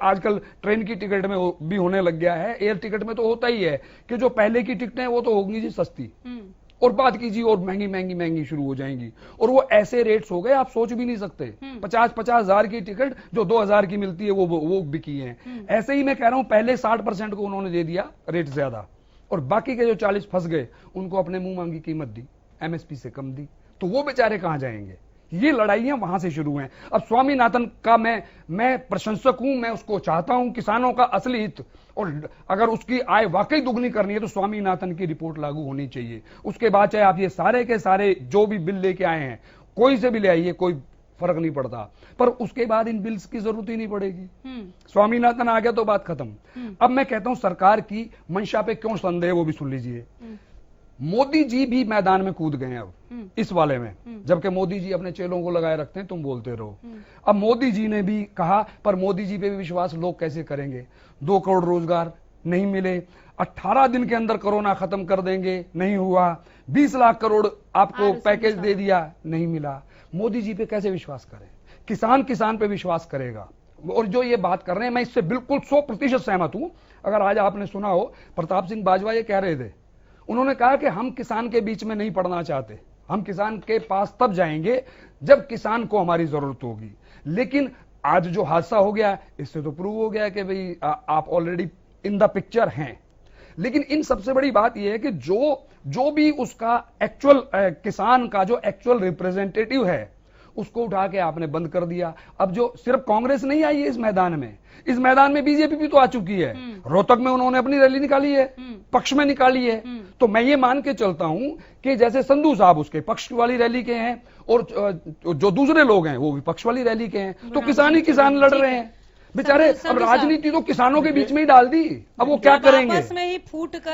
आजकल ट्रेन की टिकट में भी होने लग गया है, एयर टिकट में तो होता ही है कि जो पहले की टिकटें वो तो होंगी जी सस्ती, और बात कीजिए और महंगी महंगी महंगी शुरू हो जाएंगी। और वो ऐसे रेट्स हो गए आप सोच भी नहीं सकते। 50-50 हजार की टिकट जो 2000 की मिलती है वो बिकी है। ऐसे ही मैं कह रहा हूं पहले 60% को उन्होंने दे दिया रेट ज्यादा, और बाकी के जो 40 फंस गए उनको अपने मुंह मांगी कीमत दी, एमएसपी से कम दी, तो वो बेचारे कहां जाएंगे। ये लड़ाइयां वहां से शुरू हैं। अब स्वामीनाथन का मैं प्रशंसक हूं, मैं उसको चाहता हूं किसानों का असली हित, और अगर उसकी आय वाकई दुगनी करनी है तो स्वामीनाथन की रिपोर्ट लागू होनी चाहिए। उसके बाद चाहे आप ये सारे के सारे जो भी बिल लेके आए हैं कोई से भी ले आइए, कोई फर्क नहीं पड़ता, पर उसके बाद इन बिल्स की जरूरत ही नहीं पड़ेगी। स्वामीनाथन आ गया तो बात खत्म। अब मैं कहता हूं सरकार की मंशा पे क्यों संदेह है वो भी सुन लीजिए। मोदी जी भी मैदान में कूद गए अब इस वाले में, जबकि मोदी जी अपने चेलों को लगाए रखते हैं, तुम बोलते रहो। अब मोदी जी ने भी कहा, पर मोदी जी पे भी विश्वास लोग कैसे करेंगे। 2 करोड़ रोजगार नहीं मिले, 18 दिन के अंदर कोरोना खत्म कर देंगे, नहीं हुआ। 20 लाख करोड़ आपको पैकेज दे दिया, नहीं मिला। मोदी जी पे कैसे विश्वास करें। किसान पे विश्वास करेगा। और जो ये बात कर रहे हैं मैं इससे बिल्कुल 100% सहमत हूं। अगर आज आपने सुना हो, प्रताप सिंह बाजवा ये कह रहे थे, उन्होंने कहा कि हम किसान के बीच में नहीं पड़ना चाहते, हम किसान के पास तब जाएंगे जब किसान को हमारी जरूरत होगी। लेकिन आज जो हादसा हो गया इससे तो प्रूव हो गया कि भाई आप ऑलरेडी इन द पिक्चर हैं। लेकिन इन सबसे बड़ी बात यह है कि जो भी उसका एक्चुअल किसान का जो एक्चुअल रिप्रेजेंटेटिव है उसको उठा के आपने बंद कर दिया। अब जो सिर्फ कांग्रेस नहीं आई है इस मैदान में बीजेपी भी तो आ चुकी है। रोहतक में उन्होंने अपनी रैली निकाली है, पक्ष में निकाली है। तो मैं ये मान के चलता हूं कि जैसे संधू साहब उसके पक्ष वाली रैली के हैं और जो दूसरे लोग हैं वो विपक्ष वाली रैली के हैं, तो किसान ही किसान लड़ रहे हैं बेचारे। अब राजनीति तो किसानों के बीच में ही डाल दी, अब वो क्या करेंगे।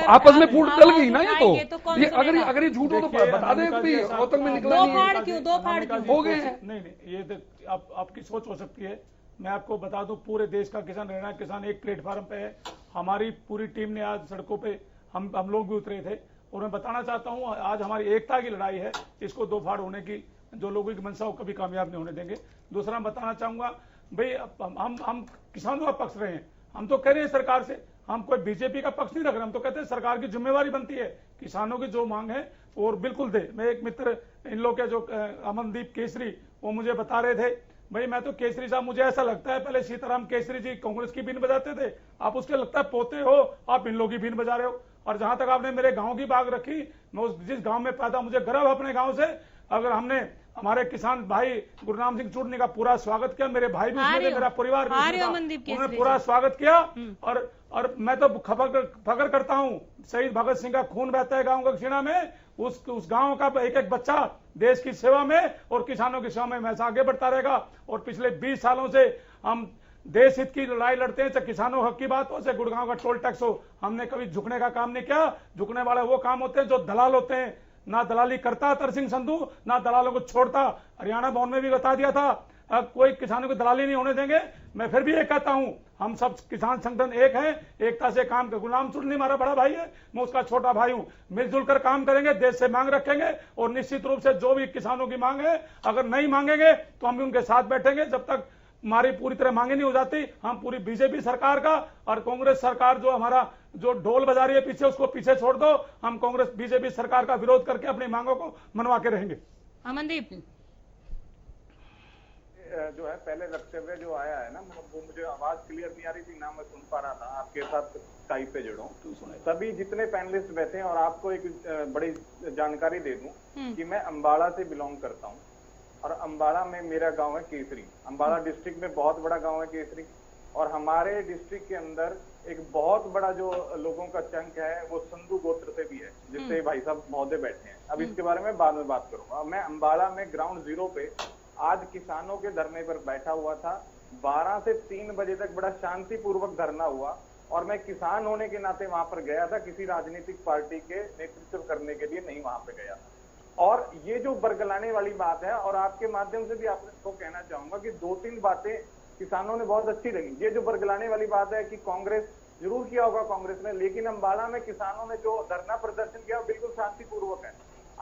आपस में फूट डल गई ना। ये अगर ये झूठ हो तो बता दें रोहतक में निकला दो फाड़ क्यों हो गए हैं। नहीं ये आपकी सोच हो सकती है। मैं आपको बता दूं पूरे देश का किसान, हरियाणा किसान एक प्लेटफॉर्म पे है। हमारी पूरी टीम ने आज सड़कों पे हम लोग भी उतरे थे, और मैं बताना चाहता हूं आज हमारी एकता की लड़ाई है। इसको 2 फाड़ होने की जो लोगों की मंशा को कभी कामयाब नहीं होने देंगे। दूसरा बताना चाहूंगा भाई हम किसानों का पक्ष रहे हैं। हम तो कह रहे हैं सरकार से, हम कोई बीजेपी का पक्ष नहीं रख रहे, हम तो कहते हैं सरकार की जिम्मेवारी बनती है किसानों की जो मांग है और बिल्कुल दे। मैं एक मित्र इन लोग के जो अमनदीप केसरी वो मुझे बता रहे थे, भाई मैं तो केसरी साहब मुझे ऐसा लगता है पहले सीताराम केसरी जी कांग्रेस की बीन बजाते थे, आप उसके लगता है पोते हो, आप इन लोग की बीन बजा रहे हो। और जहां तक आपने मेरे गांव की बात रखी, मैं जिस गांव में पैदा मुझे गर्व है अपने गांव से। अगर हमने हमारे किसान भाई गुरुनाम सिंह चूड़नी का पूरा स्वागत किया, मेरे भाई भी उसमें थे, मेरा परिवार भी उन्होंने पूरा स्वागत किया। और मैं तो फख्र करता हूं शहीद भगत सिंह का खून बहता है गांव का दक्षिणा में, उस गांव का एक बच्चा देश की सेवा में और किसानों की सेवा में हमेशा आगे बढ़ता रहेगा। और पिछले 20 सालों से हम देश हित की लड़ाई लड़ते हैं, चाहे किसानों हक की बात हो, चाहे गुड़गांव का टोल टैक्स हो। हमने कभी झुकने का काम नहीं किया। झुकने वाले वो काम होते हैं जो दलाल होते हैं। ना दलाली करता तर सिंह संधू, ना दलालों को छोड़ता। हरियाणा भवन में भी बता दिया था कोई किसानों की दलाली नहीं होने देंगे। मैं फिर भी ये कहता हूं हम सब किसान संगठन एक हैं, एकता से काम कर। गुलाम चूड़नी हमारा बड़ा भाई है, मैं उसका छोटा भाई हूं। मिलजुल कर काम करेंगे, देश से मांग रखेंगे और निश्चित रूप से जो भी किसानों की मांग है अगर नहीं मांगेंगे तो हम भी उनके साथ बैठेंगे। जब तक हमारी पूरी तरह मांगे नहीं हो जाती, हम पूरी बीजेपी सरकार का और कांग्रेस सरकार जो हमारा जो ढोल बजा रही है पीछे, उसको पीछे छोड़ दो। हम कांग्रेस बीजेपी सरकार का विरोध करके अपनी मांगों को मनवा के रहेंगे। अमनदीप जो है पहले वक्तव्य जो आया है ना, वो मुझे आवाज क्लियर नहीं आ रही थी ना, मैं सुन पा रहा था। आपके साथ स्काइप पे जुड़ा हूं, सभी जितने पैनलिस्ट बैठे हैं। और आपको एक बड़ी जानकारी दे दूं कि मैं अंबाला से बिलोंग करता हूं और अंबाला में मेरा गांव है केसरी। अंबाला डिस्ट्रिक्ट में बहुत बड़ा गांव है केसरी, और हमारे डिस्ट्रिक्ट के अंदर एक बहुत बड़ा जो लोगों का चंक है वो संधू गोत्र से भी है, जिससे भाई साहब महोदय बैठे हैं। अब इसके बारे में बाद में बात करूंगा। मैं अंबाला में ग्राउंड जीरो पे आज किसानों के धरने पर बैठा हुआ था। 12 से 3 बजे तक बड़ा शांतिपूर्वक धरना हुआ और मैं किसान होने के नाते वहां पर गया था, किसी राजनीतिक पार्टी के नेतृत्व करने के लिए नहीं वहां पे गया था। और ये जो बरगलाने वाली बात है, और आपके माध्यम से भी आपको कहना चाहूंगा कि 2-3 बातें किसानों ने बहुत अच्छी लगी। ये जो बरगलाने वाली बात है कि कांग्रेस जरूर किया होगा कांग्रेस ने, लेकिन अंबाला में किसानों ने जो धरना प्रदर्शन किया वो बिल्कुल शांतिपूर्वक है।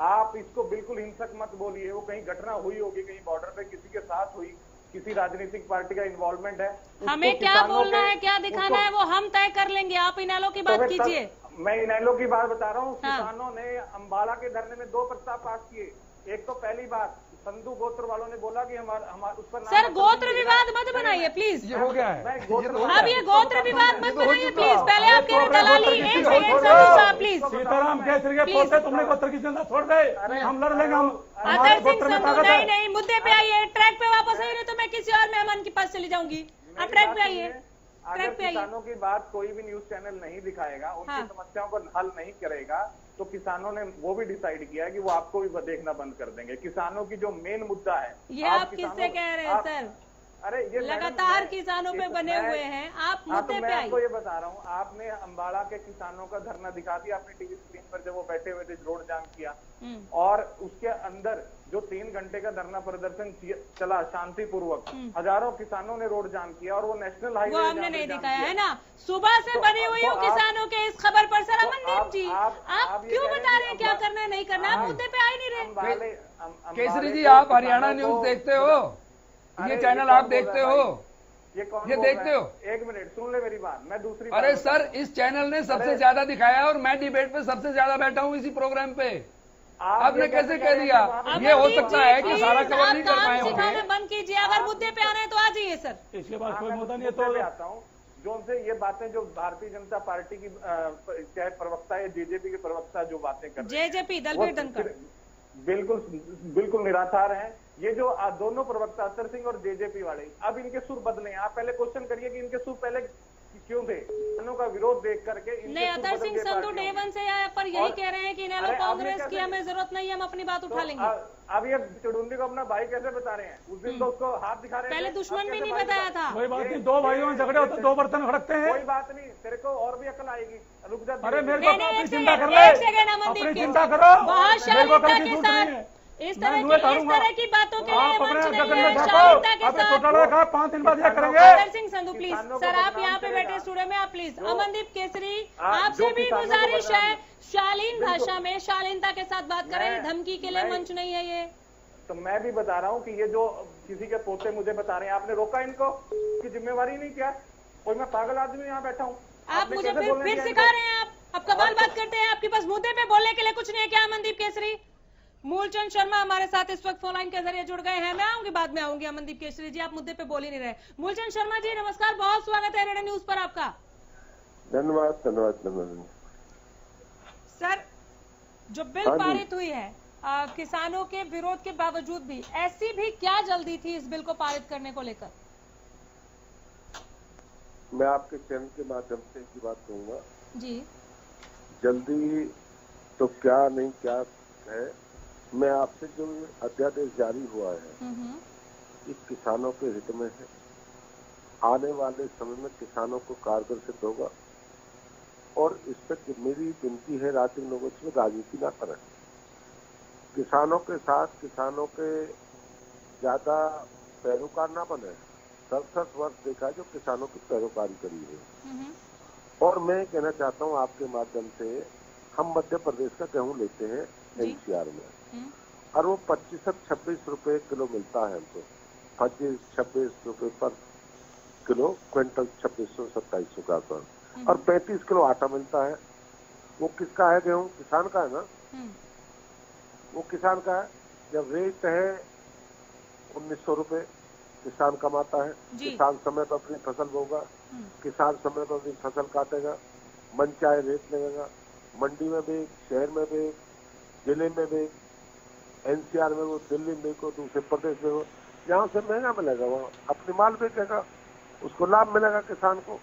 आप इसको बिल्कुल हिंसक मत बोलिए। वो कहीं घटना हुई होगी, कहीं बॉर्डर पे किसी के साथ हुई, किसी राजनीतिक पार्टी का इन्वॉल्वमेंट है। हमें क्या बोलना है, क्या दिखाना है वो हम तय कर लेंगे। आप इनालों की बात कीजिए। मैं इनेलो की बात बता रहा हूँ। हाँ। किसानों ने अम्बाला के धरने में 2 प्रस्ताव पास किए। एक तो पहली बात, संधू गोत्र वालों ने बोला कि हमारा उस पर सर गोत्र विवाद मत बनाइए प्लीज। ये हो गया है। अब ये गोत्र विवाद मत बनाइए प्लीज। पहले आप कह रहे दलाली, एक सेकंड संधू साहब प्लीज। सीताराम केसरी के पोते तुमने गोत्र की जनता छोड़ दे, हम लड़ लेंगे। हम अतर सिंह संधू, नहीं मुद्दे पे आइए, ट्रैक पे वापस आइए, नहीं तो मैं किसी और मेहमान के पास चली जाऊंगी। आप ट्रैक पे आइए, अगर किसानों की बात कोई भी न्यूज चैनल नहीं दिखाएगा, उनकी समस्याओं को हल नहीं करेगा, तो किसानों ने वो भी डिसाइड किया कि वो आपको भी देखना बंद कर देंगे। किसानों की जो मेन मुद्दा है, ये आप किससे कह रहे हैं सर? अरे ये लगातार किसानों पे बने हुए हैं, आप मुद्दे पे आइए। मैं आपको ये बता रहा हूँ, आपने अम्बाला के किसानों का धरना दिखा दिया अपनी टीवी स्क्रीन पर जब वो बैठे हुए थे, रोड जाम किया, और उसके अंदर जो 3 घंटे का धरना प्रदर्शन चला शांतिपूर्वक, हजारों किसानों ने रोड जाम किया, और वो नेशनल हाईवे वो हमने नहीं दिखाया है ना। सुबह से बनी हुई हूँ किसानों के इस खबर पर। सर अमनदीप जी, आप क्यों बता रहे हैं क्या करना है नहीं करना? आप मुद्दे पे आ ही नहीं रहे। केसरी जी, आप हरियाणा न्यूज देखते हो? ये चैनल आप देखते हो? ये देखते हो? एक मिनट सुन ले मेरी बात, मैं दूसरी अरे सर, इस चैनल ने सबसे ज्यादा दिखाया और मैं डिबेट पे सबसे ज्यादा बैठा हूँ इसी प्रोग्राम पे। आपने कैसे कह दिया? ये हो सकता है कि सारा कवर नहीं कर पाए होंगे। बंद कीजिए, अगर मुद्दे पे आ रहे हैं तो आ जाइए सर। इसके बाद कोई मुद्दा नहीं है तो आता हूँ। जो उनसे ये बातें, जो भारतीय जनता पार्टी की चाहे प्रवक्ता या जेजेपी के प्रवक्ता जो बातें कर रहे हैं, जेजेपी दलबीर धनखड़ बिल्कुल निराधार हैं। ये जो दोनों प्रवक्ता अतर सिंह और जेजेपी वाले, अब इनके सुर बदले। आप पहले क्वेश्चन करिए कि इनके सुर पहले क्यों थे? किसानों का विरोध देख करके नहीं, अतर सिंह संधू डे 1 से यहाँ पर यही कह रहे हैं कि इनेलो कांग्रेस की हमें जरूरत नहीं है, हम अपनी बात उठा लेंगे। अब ये चुड़ुंडी को अपना भाई कैसे बता रहे हैं? उस दिन तो उसको हाथ दिखा रहे हैं, पहले दुश्मन भी नहीं बताया था। कोई बात नहीं, 2 भाइयों में झगड़े होते 2 बर्तन खड़कते हैं। कोई बात नहीं, तेरे को और भी अकल आएगी, रुक जा। अरे मेरे को अपनी चिंता कर ले, अपनी चिंता करो। बहुत शालीनता के साथ इस तरह की बातों के लिए मंच नहीं है, शालीनता के साथ। 5 दिन बाद करेंगे। अतर सिंह संधू प्लीज, सर आप यहाँ पे बैठे स्टूडियो में, आप प्लीज। अमनदीप केसरी, आपसे भी गुजारिश है, शालीन भाषा में शालीनता के साथ बात करें। धमकी के लिए मंच नहीं है ये। तो मैं भी बता रहा हूँ कि ये जो किसी के पोते मुझे बता रहे हैं, आपने रोका इनको की जिम्मेवारी नहीं किया? कोई मैं पागल आदमी यहाँ बैठा हूँ? आप मुझे फिर सिखा रहे हैं? आप कमाल बात करते हैं, आपके पास मुद्दे पे बोलने के लिए कुछ नहीं है क्या अमनदीप केसरी? मूलचंद शर्मा हमारे साथ इस वक्त फोन लाइन के जरिए जुड़ गए हैं। मैं आऊंगी, बाद में आऊंगी। अमनदीप केसरी जी, आप मुद्दे पे बोल ही नहीं रहे। मूलचंद शर्मा जी नमस्कार, बहुत स्वागत है रेडियो न्यूज पर आपका। धन्यवाद धन्यवाद। सर, जो बिल पारित हुई है किसानों के विरोध के बावजूद भी, ऐसी भी क्या जल्दी थी इस बिल को पारित करने को लेकर? मैं आपके चैनल के माध्यम से एक बात कहूंगा जी। जल्दी तो क्या नहीं क्या है, मैं आपसे जो अध्यादेश जारी हुआ है ये किसानों के हित में है। आने वाले समय में किसानों को कारगर सिद्ध होगा, और इस पर मेरी विनती है राजनीतिक लोगों से राजनीति ना करें। किसानों के साथ किसानों के ज्यादा पैरोकार ना बने। 67 वर्ष देखा जो किसानों की पैरोकारी करी है। और मैं कहना चाहता हूँ आपके माध्यम से, हम मध्य प्रदेश का गेहूं लेते हैं एनसीआर में, और वो 25-26 रुपए किलो मिलता है हमको। 25-26 रुपए पर किलो, क्विंटल 2600-2700 का कर, और 35 किलो आटा मिलता है। वो किसका है गेहूं? किसान का है ना। वो किसान का है। जब रेट है 1900 रुपए, किसान कमाता है। किसान समय पर अपनी फसल बोगा, किसान समय पर अपनी फसल काटेगा, मन चाहे रेट लगेगा। मंडी में भी, शहर में भी, जिले में भी, एनसीआर में वो, दिल्ली में को, दूसरे प्रदेश में हो, जहाँ से महंगा मिलेगा वहाँ अपनी माल बेचेगा, उसको लाभ मिलेगा किसान को।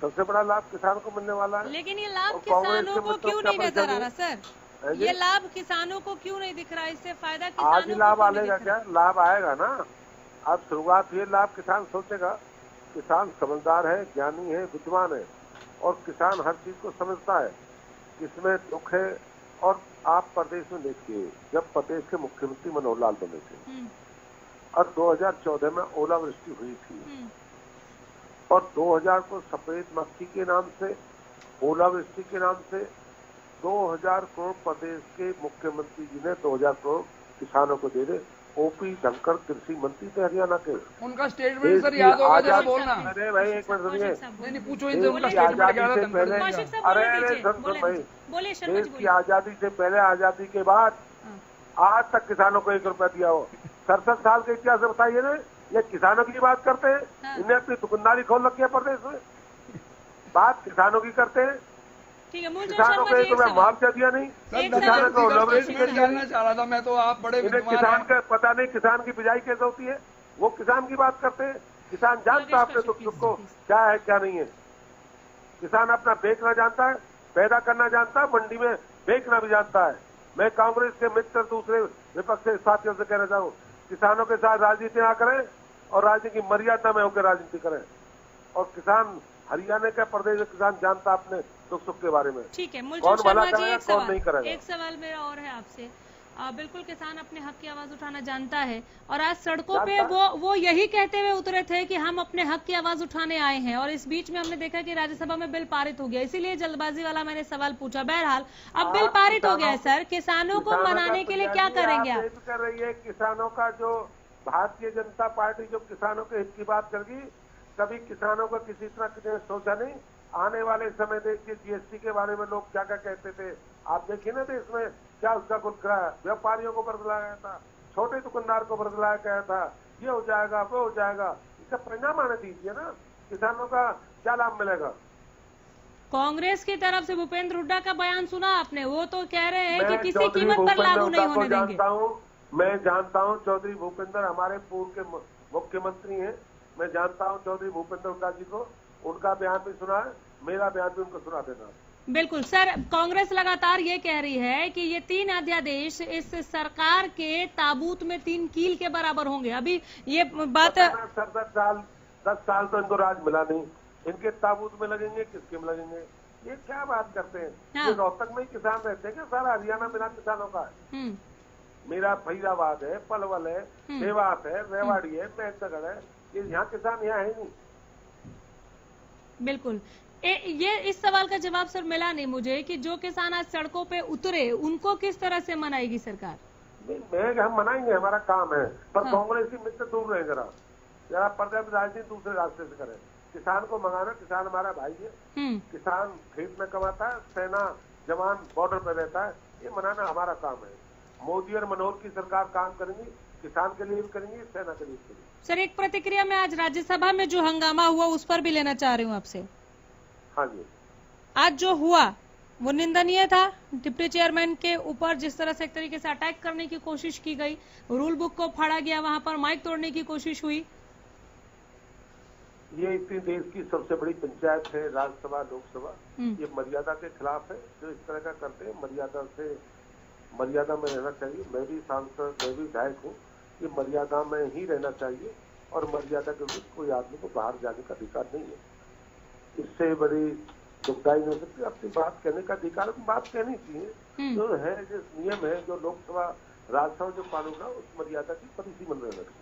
सबसे बड़ा लाभ किसान को मिलने वाला है। लेकिन ये लाभ किसानों को क्यों नहीं नजर आ रहा सर? ये लाभ किसानों को क्यों नहीं दिख रहा? इससे फायदा किसानों आज ही लाभ आएगा क्या? लाभ आएगा ना। अब शुरुआत ये लाभ किसान सोचेगा। किसान समझदार है, ज्ञानी है, विद्वान है, और किसान हर चीज को समझता है, किसमें दुख है। और आप प्रदेश में देखिए, जब प्रदेश के मुख्यमंत्री मनोहर लाल बने थे और 2014 में ओलावृष्टि हुई थी, और 2000 को सफेद मक्खी के नाम से, ओलावृष्टि के नाम से 2000 करोड़ प्रदेश के मुख्यमंत्री जी ने 2000 करोड़ किसानों को दे दे, ओपी धनखड़ कृषि मंत्री थे हरियाणा के। उनका स्टेटमेंट सर याद होगा जरा बोलना। अरे भाई एक मिनट सुनिए। नहीं पूछो इनसे उनका स्टेटमेंट क्या था। देश की आजादी से पहले, आजादी के बाद आज तक किसानों को 1 रुपया दिया हो। 67 साल के इतिहास बताइए ना। ये किसानों की बात करते हैं, इन्हें अपनी दुकानदारी खोल रखी है प्रदेश में। बात किसानों की करते हैं। किसानों को 1 रुपया मुआवजा दिया नहीं, किसानों को लवरेज जानना चाह रहा था मैं तो। आप बड़े किसान का पता नहीं किसान की बिजाई कैसे होती है, वो किसान की बात करते हैं। किसान जानता है अपने दुख को क्या है क्या नहीं है। किसान अपना बेचना जानता है, पैदा करना जानता है, मंडी में बेचना भी जानता है। मैं कांग्रेस के मित्र दूसरे विपक्ष के साथियों से कहना चाहूँ, किसानों के साथ राजनीति ना करें और राजनीति की मर्यादा में होकर राजनीति करें। और किसान हरियाणा का प्रदेश किसान जानता अपने दुख सुख के बारे में। ठीक है, कौन भला करेगा कौन नहीं करेगा। एक सवाल मेरा और है आपसे। बिल्कुल किसान अपने हक की आवाज उठाना जानता है और आज सड़कों पे वो यही कहते हुए उतरे थे कि हम अपने हक की आवाज उठाने आए हैं। और इस बीच में हमने देखा कि राज्यसभा में बिल पारित हो गया, इसीलिए जल्दबाजी वाला मैंने सवाल पूछा। बहरहाल अब बिल पारित हो गया है सर, किसानों को मनाने के लिए क्या करेंगे आप? कर रही है किसानों का जो भारतीय जनता पार्टी जो किसानों के हित की बात करेगी, कभी किसानों को किसी तरह किसी ने सोचा नहीं। आने वाले समय देखिए जीएसटी के बारे में लोग क्या क्या कहते थे, आप देखिए ना देश में क्या उसका कुल व्यापारियों को बदलाया गया था, छोटे दुकानदार को बदलाया गया था, ये हो जाएगा वो हो जाएगा। इसका परिणाम आने दीजिए ना, किसानों का क्या लाभ मिलेगा। कांग्रेस की तरफ से भूपेंद्र हुड्डा का बयान सुना आपने? वो तो कह रहे हैं कि किसी कीमत पर लागू नहीं होने देंगे। मैं जानता हूँ चौधरी भूपेंद्र हमारे पूर्व के मुख्यमंत्री हैं। मैं जानता हूँ चौधरी भूपेंद्र हुड्डा जी को, उनका बयान भी सुना है, मेरा बयान भी उनको सुना देना। बिल्कुल सर, कांग्रेस लगातार ये कह रही है कि ये 3 अध्यादेश इस सरकार के ताबूत में 3 कील के बराबर होंगे। अभी ये बात 10 साल तो इनको राज मिला नहीं, इनके ताबूत में लगेंगे, किसके में लगेंगे, ये क्या बात करते हैं। हाँ। ये रोहतक में ही किसान रहते हैं क्या? सारा हरियाणा मेरा किसानों का है। मेरा फरीदाबाद है, पलवल है, देवास है, रेवाड़ी है, महेंद्रगढ़ है, ये यहाँ किसान यहाँ है नहीं। बिल्कुल ये इस सवाल का जवाब सर मिला नहीं मुझे कि जो किसान आज सड़कों पे उतरे उनको किस तरह से मनाएगी सरकार? हम मनाएंगे, हमारा काम है, पर हाँ। कांग्रेस की मित्र दूर रहे जरा पर्याप्त राजनीति दूसरे रास्ते से करें। किसान को मंगाना, किसान हमारा भाई है, किसान खेत में कमाता है, सेना जवान बॉर्डर पे रहता है, ये मनाना हमारा काम है। मोदी और मनोहर की सरकार काम करेंगी, किसान के लिए भी करेंगी, सेना के लिए भी करेंगी। सर एक प्रतिक्रिया में आज राज्यसभा में जो हंगामा हुआ उस पर भी लेना चाह रही हूँ आपसे। हाँ जी, आज जो हुआ वो निंदनीय था। डिप्टी चेयरमैन के ऊपर जिस तरह से एक तरीके से अटैक करने की कोशिश की गई, रूल बुक को फाड़ा गया, वहां पर माइक तोड़ने की कोशिश हुई। ये इतनी देश की सबसे बड़ी पंचायत है राज्यसभा लोकसभा, ये मर्यादा के खिलाफ है। जो इस तरह का करते हैं मर्यादा में रहना चाहिए। मैं भी सांसद, मैं भी विधायक हूँ, ये मर्यादा में ही रहना चाहिए और मर्यादा के विरुद्ध कोई आदमी को बाहर जाने का अधिकार नहीं है। इससे बड़ी दुखदाई नहीं हो सकती। अपनी बात कहने का अधिकार, बात कहनी चाहिए। जो है, जिस नियम है, जो लोकसभा राज्यसभा जो कानून है, उस मर्यादा की परिसीमा में रहना चाहिए।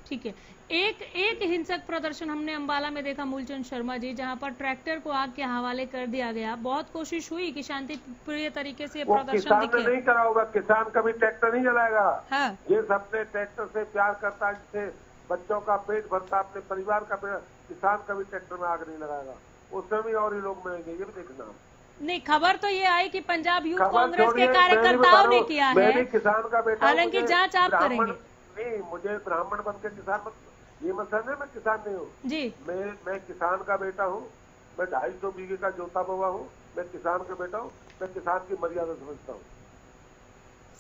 ठीक है, एक हिंसक प्रदर्शन हमने अंबाला में देखा मूलचंद शर्मा जी, जहां पर ट्रैक्टर को आग के हवाले कर दिया गया। बहुत कोशिश हुई कि शांतिप्रिय तरीके से प्रदर्शन दिखे। नहीं करा होगा, किसान कभी ट्रैक्टर नहीं जलाएगा। हाँ। जिस अपने ट्रैक्टर से प्यार करता है, जिससे बच्चों का पेट भरता, अपने परिवार का पेट, किसान कभी ट्रैक्टर में आग नहीं लगाएगा। उसमें भी और ही लोग मिलेंगे, ये भी देखना। नहीं, खबर तो ये आई कि पंजाब यूथ कांग्रेस के कार्यकर्ताओं ने किया है। मैं भी किसान का बेटा, हालांकि जांच आप करेंगे। नहीं, मुझे ब्राह्मण बन के किसान मत, ये मत समझे मैं किसान नहीं हूँ जी। मैं किसान का बेटा हूँ, मैं 250 बीघे का जोता बोआ हूँ, मैं किसान का बेटा हूँ, मैं किसान की मर्यादा समझता हूँ।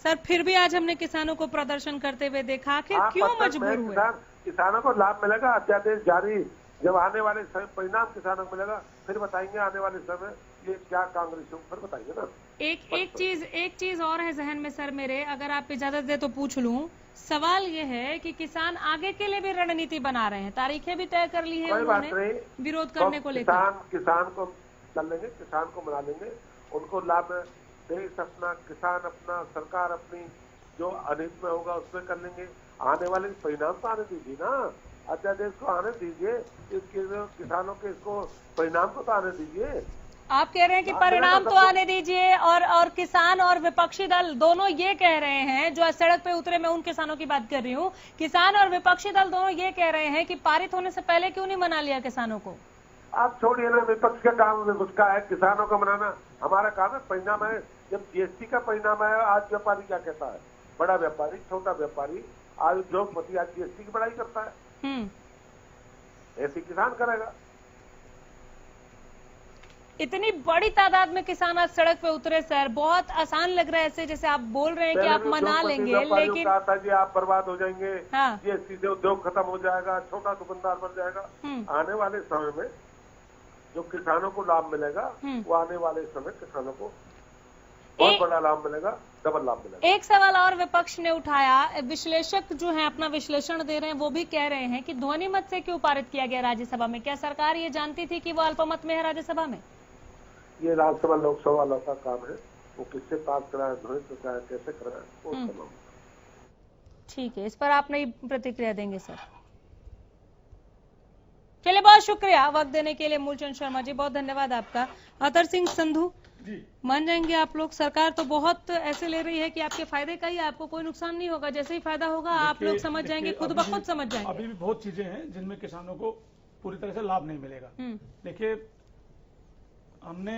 सर फिर भी आज हमने किसानों को प्रदर्शन करते हुए देखा, आखिर क्यों मजबूर हुए? किसानों को लाभ मिलेगा, अध्यादेश जारी, जब आने वाले समय परिणाम किसानों को मिलेगा, फिर बताएंगे आने वाले समय ये क्या कांग्रेस पर बताएंगे ना। एक चीज और है जहन में सर मेरे, अगर आप इजाजत दे तो पूछ लूं। सवाल ये है कि किसान आगे के लिए भी रणनीति बना रहे हैं, तारीखें भी तय कर ली है उन्होंने विरोध करने को लेकर। किसान को कर लेंगे, किसान को मना लेंगे, उनको लाभ, देश अपना, किसान अपना, सरकार अपनी, जो अनित में होगा उसमें कर लेंगे। आने वाले परिणाम तो आने दीजिए ना, अध्यादेश को आने दीजिए, किसानों के इसको परिणाम को तो आने दीजिए। आप कह रहे हैं कि परिणाम तो आने दीजिए, और किसान और विपक्षी दल दोनों ये कह रहे हैं, जो आज सड़क पे उतरे, मैं उन किसानों की बात कर रही हूँ, किसान और विपक्षी दल दोनों ये कह रहे हैं कि पारित होने से पहले क्यों नहीं मना लिया किसानों को। आप छोड़िए ना, विपक्ष का काम उसका है, किसानों को मनाना हमारा काम है। परिणाम है, जब जीएसटी का परिणाम है, आज व्यापारी क्या कहता है, बड़ा व्यापारी, छोटा व्यापारी, आज उद्योगपति आज जीएसटी की बड़ाई करता है, ऐसे किसान करेगा। इतनी बड़ी तादाद में किसान आज सड़क पे उतरे सर, बहुत आसान लग रहा है ऐसे, जैसे आप बोल रहे हैं कि आप मना लेंगे, लेकिन कहा था कि आप बर्बाद हो जाएंगे, हाँ। जीएसटी से उद्योग खत्म हो जाएगा, छोटा दुकानदार बन जाएगा। आने वाले समय में जो किसानों को लाभ मिलेगा, वो आने वाले समय किसानों को बहुत बड़ा लाभ मिलेगा, डबल लाभ मिलेगा। एक सवाल और विपक्ष ने उठाया, विश्लेषक जो है अपना विश्लेषण दे रहे हैं, वो भी कह रहे हैं कि ध्वनि मत से क्यों पारित किया गया राज्यसभा में, क्या सरकार ये जानती थी कि वो अल्पमत में है राज्यसभा में? ये राज्यसभा लोकसभा वालों का काम है, वो किससे पास कराए, ध्वनि से कराए, कैसे कराए, वो तमाम। ठीक है, इस पर आप नई प्रतिक्रिया देंगे सर? चलिए, बहुत शुक्रिया वक्त देने के लिए मूलचंद शर्मा जी, बहुत धन्यवाद आपका। अतर सिंह संधू जी, मान जाएंगे आप लोग, सरकार तो बहुत ऐसे ले रही है कि आपके फायदे का ही, आपको कोई नुकसान नहीं होगा, जैसे ही फायदा होगा आप लोग समझ जाएंगे, खुद ब खुद समझ जाएंगे। अभी भी बहुत चीजें हैं जिनमें किसानों को पूरी तरह से लाभ नहीं मिलेगा। देखिए, हमने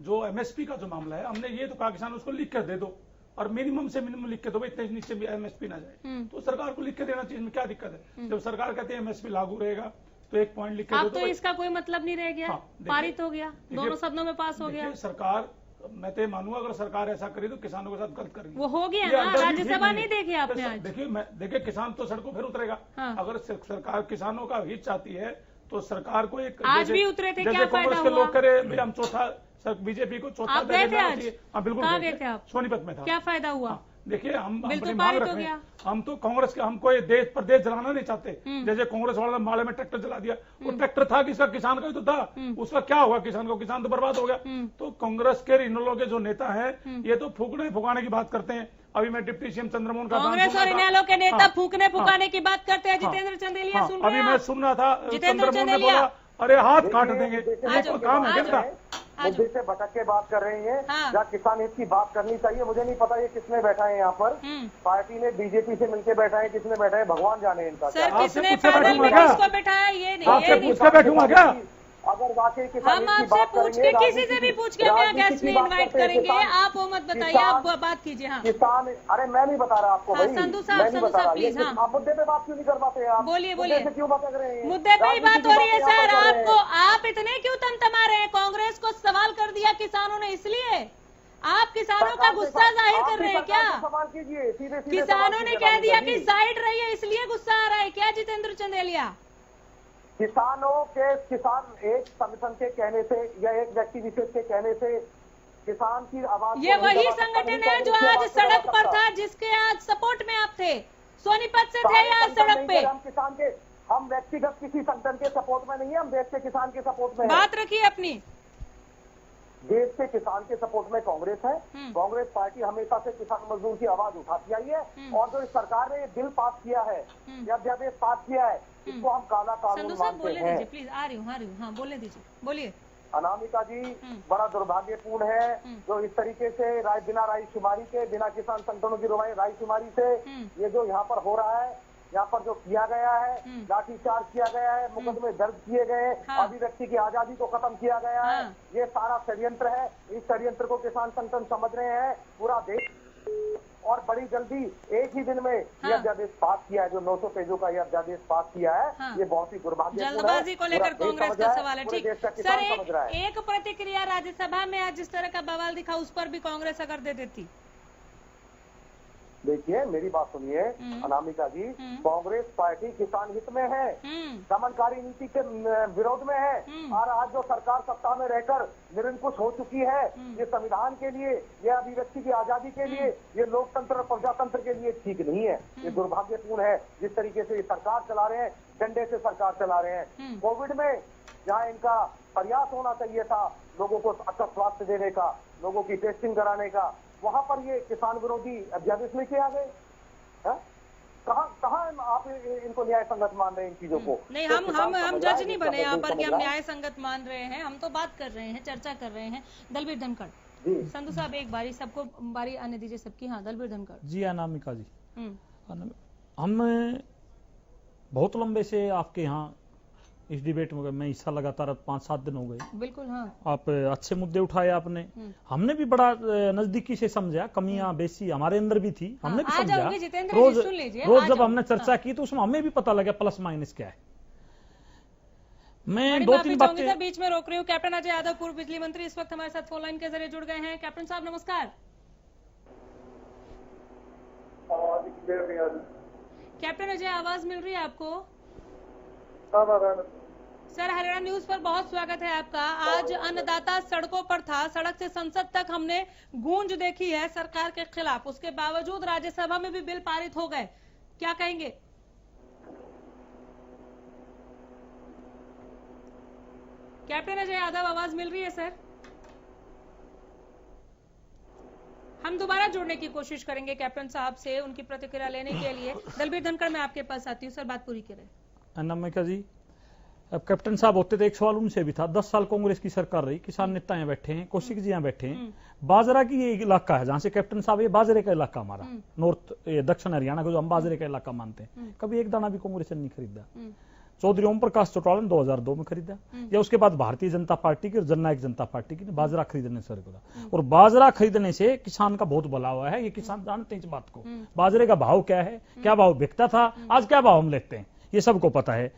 जो एमएसपी का जो मामला है, हमने ये तो कहा किसान उसको लिख कर दे दो, और मिनिमम से मिनिमम लिख के दो, इतने नीचे भी एमएसपी ना जाए, तो सरकार को लिख के देना चाहिए, क्या दिक्कत है? जब सरकार कहती है एमएसपी लागू रहेगा तो एक पॉइंट लिख के दो, तो इसका कोई मतलब नहीं रह गया। पारित हो गया, दोनों सदनों में पास हो गया। सरकार, मैं तो मानूंगा अगर सरकार ऐसा करे तो किसानों के साथ गलत करेंगे। वो हो गया ना, राज्यसभा नहीं देखी आपने आज? देखिए किसान तो सड़कों फिर उतरेगा। अगर सरकार किसानों का हित चाहती है तो सरकार को एक, आज भी उतरे थे, क्या फायदा हुआ? लोग करे भाई हम चौथा, बीजेपी को चौथा गए थे आज? हाँ बिल्कुल गए थे आप? सोनीपत में था। क्या फायदा हुआ? देखिए, हम अपनी मांग रख रहे हैं, हम तो कांग्रेस के, हम कोई देश प्रदेश जलाना नहीं चाहते। जैसे कांग्रेस वाला माले में ट्रैक्टर जला दिया, वो ट्रैक्टर था किसका? किसान का ही तो था। उसका क्या हुआ किसान को? किसान तो बर्बाद हो गया। तो कांग्रेस के इनेलो के जो नेता है, ये तो फूकने फुकाने की बात करते हैं। अभी मैं डिप्टी सीएम चंद्रमोहन का, कांग्रेस और इनेलो के नेता फूकने फुकाने की बात करते हैं। जितेंद्र चंदेलिया सुन रहे हैं? अभी मैं सुन रहा था, चंद्रमोहन ने बोला अरे हाथ काट देंगे, काम है क्या? मुद्दे से भटक के बात कर रही हैं। जहाँ किसान हित की बात करनी चाहिए, मुझे नहीं पता ये किसने बैठा है यहाँ पर। पार्टी ने बीजेपी से मिलकर बैठा है, किसने बैठा है भगवान जाने इनका। सर, किसने पैनल में किसको बैठाया ये नहीं, आपसे पूछ के बैठूंगा क्या? अगर वाकई हम आपसे पूछ के, किसी से भी पूछ के हम यहाँ गेस्ट में इन्वाइट करेंगे, आप वो मत बताइए, आप बात कीजिए। हाँ, किसान, अरे मैं नहीं बता रहा आपको भाई, संधू साहब प्लीज। हाँ, आप मुद्दे पे बात क्यों नहीं कर पाते? आप बोलिए, क्यों बात कर रहे हैं? मुद्दे पे ही बात हो रही है सर। आपको, आप इतने क्यों तमतमा रहे हैं? कांग्रेस को सवाल कर दिया किसानों ने, इसलिए आप किसानों का गुस्सा जाहिर कर रहे हैं क्या? सवाल कीजिए, सीधे किसानों ने कह दिया कि साइड रही है, इसलिए गुस्सा आ रहा है क्या जितेंद्र चंदेलिया? किसानों के, किसान एक संगठन के कहने से या एक व्यक्ति विशेष के कहने से किसान की आवाज, ये वही संगठन है जो आज सड़क पर था, जिसके आज सपोर्ट में आप थे, सोनीपत से थे आज सड़क पे। हम किसान के, हम व्यक्तिगत किसी संगठन के सपोर्ट में नहीं है, हम देश के किसान के सपोर्ट में। बात रखिए अपनी। देश के किसान के सपोर्ट में कांग्रेस है। कांग्रेस पार्टी हमेशा से किसान मजदूर की आवाज उठाती आई है, और जो इस सरकार ने ये बिल पास किया है या अध्यादेश पास किया है, इसको हम काला कानून मानते हैं। दीजिए प्लीज, आ रही हूँ, हाँ बोलने दीजिए, बोलिए। अनामिका जी, बड़ा दुर्भाग्यपूर्ण है जो इस तरीके से बिना रायशुमारी के, बिना किसान संगठनों की रायशुमारी से ये जो यहाँ पर हो रहा है, यहाँ पर जो किया गया है, लाठीचार्ज किया गया है, मुकदमे दर्ज किए गए, अभिव्यक्ति की आजादी को खत्म किया गया है, ये सारा षड्यंत्र है। इस षड्यंत्र को किसान संगठन समझ रहे हैं, पूरा देश, और बड़ी जल्दी एक ही दिन में ये अध्यादेश पास किया है, जो 900 पेजों का ये अध्यादेश पास किया है। ये बहुत ही दुर्भाग्यपूर्ण है। जल्दबाजी को लेकर कांग्रेस का सवाल है। ठीक सर, एक प्रतिक्रिया राज्यसभा में आज जिस तरह का बवाल दिखा, उस पर भी कांग्रेस अगर दे देती? देखिए, मेरी बात सुनिए अनामिका जी, कांग्रेस पार्टी किसान हित में है, दमनकारी नीति के विरोध में है, और आज जो सरकार सत्ता में रहकर निरंकुश हो चुकी है, ये संविधान के लिए, ये अभिव्यक्ति की आजादी के लिए, ये लोकतंत्र और प्रजातंत्र के लिए ठीक नहीं है। ये दुर्भाग्यपूर्ण है जिस तरीके से ये सरकार चला रहे हैं, डंडे से सरकार चला रहे हैं। कोविड में जहाँ इनका प्रयास होना चाहिए था लोगों को अच्छा स्वास्थ्य देने का, लोगों की टेस्टिंग कराने का, वहां पर ये किसान विरोधी अध्यादेश लेके आ गए। कहाँ आप इनको न्याय संगत मान रहे हैं इन चीजों को? नहीं, हम जज नहीं बने यहाँ पर कि हम न्याय संगत मान रहे हैं। हम तो बात कर रहे हैं, चर्चा कर रहे हैं। दलबीर धनखड़, संधू साहब एक बारी सबको बारी आने दीजिए सबकी। हाँ, दलबीर धनखड़ जी। अनामिका जी, हम बहुत लंबे से आपके यहाँ इस डिबेट में मैं हिस्सा लगातार 5-7 दिन हो गए। बिल्कुल, हाँ। आप अच्छे मुद्दे उठाए आपने, हमने भी बड़ा नजदीकी से समझा। कमियां बेसी हमारे अंदर भी थी, हमने भी समझा। रोज जब हमने चर्चा की तो उसमें हमें भी पता लगा प्लस माइनस क्या है। मैं 2-3 बातें बीच में रोक रही हूँ। कैप्टन अजय यादव, पूर्व बिजली मंत्री, इस वक्त हमारे साथ फोन लाइन के जरिए जुड़ गए हैं। कैप्टन साहब नमस्कार। कैप्टन अजय, आवाज मिल रही है आपको? सर, हरियाणा न्यूज पर बहुत स्वागत है आपका। आज अन्नदाता सड़कों पर था, सड़क से संसद तक हमने गूंज देखी है सरकार के खिलाफ। उसके बावजूद राज्यसभा में भी बिल पारित हो गए, क्या कहेंगे? कैप्टन अजय यादव, आवाज मिल रही है सर? हम दोबारा जुड़ने की कोशिश करेंगे कैप्टन साहब से उनकी प्रतिक्रिया लेने के लिए। दलबीर धनखड़, मैं आपके पास आती हूँ सर, बात पूरी करें। अनामिका जी, अब कैप्टन साहब होते तो एक सवाल उनसे भी था। 10 साल कांग्रेस की सरकार रही, किसान नेता यहाँ बैठे हैं, कौशिक जी यहाँ बैठे हैं। बाजरा की ये इलाका है जहां से कैप्टन साहब, ये बाजरे का इलाका हमारा नॉर्थ दक्षिण हरियाणा को जो हम बाजरे का इलाका मानते हैं, कभी एक दाना भी कांग्रेस ने नहीं खरीदा। चौधरी ओम प्रकाश चौटाला ने 2002 में खरीदा, या उसके बाद भारतीय जनता पार्टी की और जननायक जनता पार्टी की ने बाजरा खरीदने से करा। और बाजरा खरीदने से किसान का बहुत भला हुआ है, ये किसान जानते हैं इस बात को। बाजरे का भाव क्या है, क्या भाव बिकता था, आज क्या भाव हम लेते हैं, ये सबको पता है।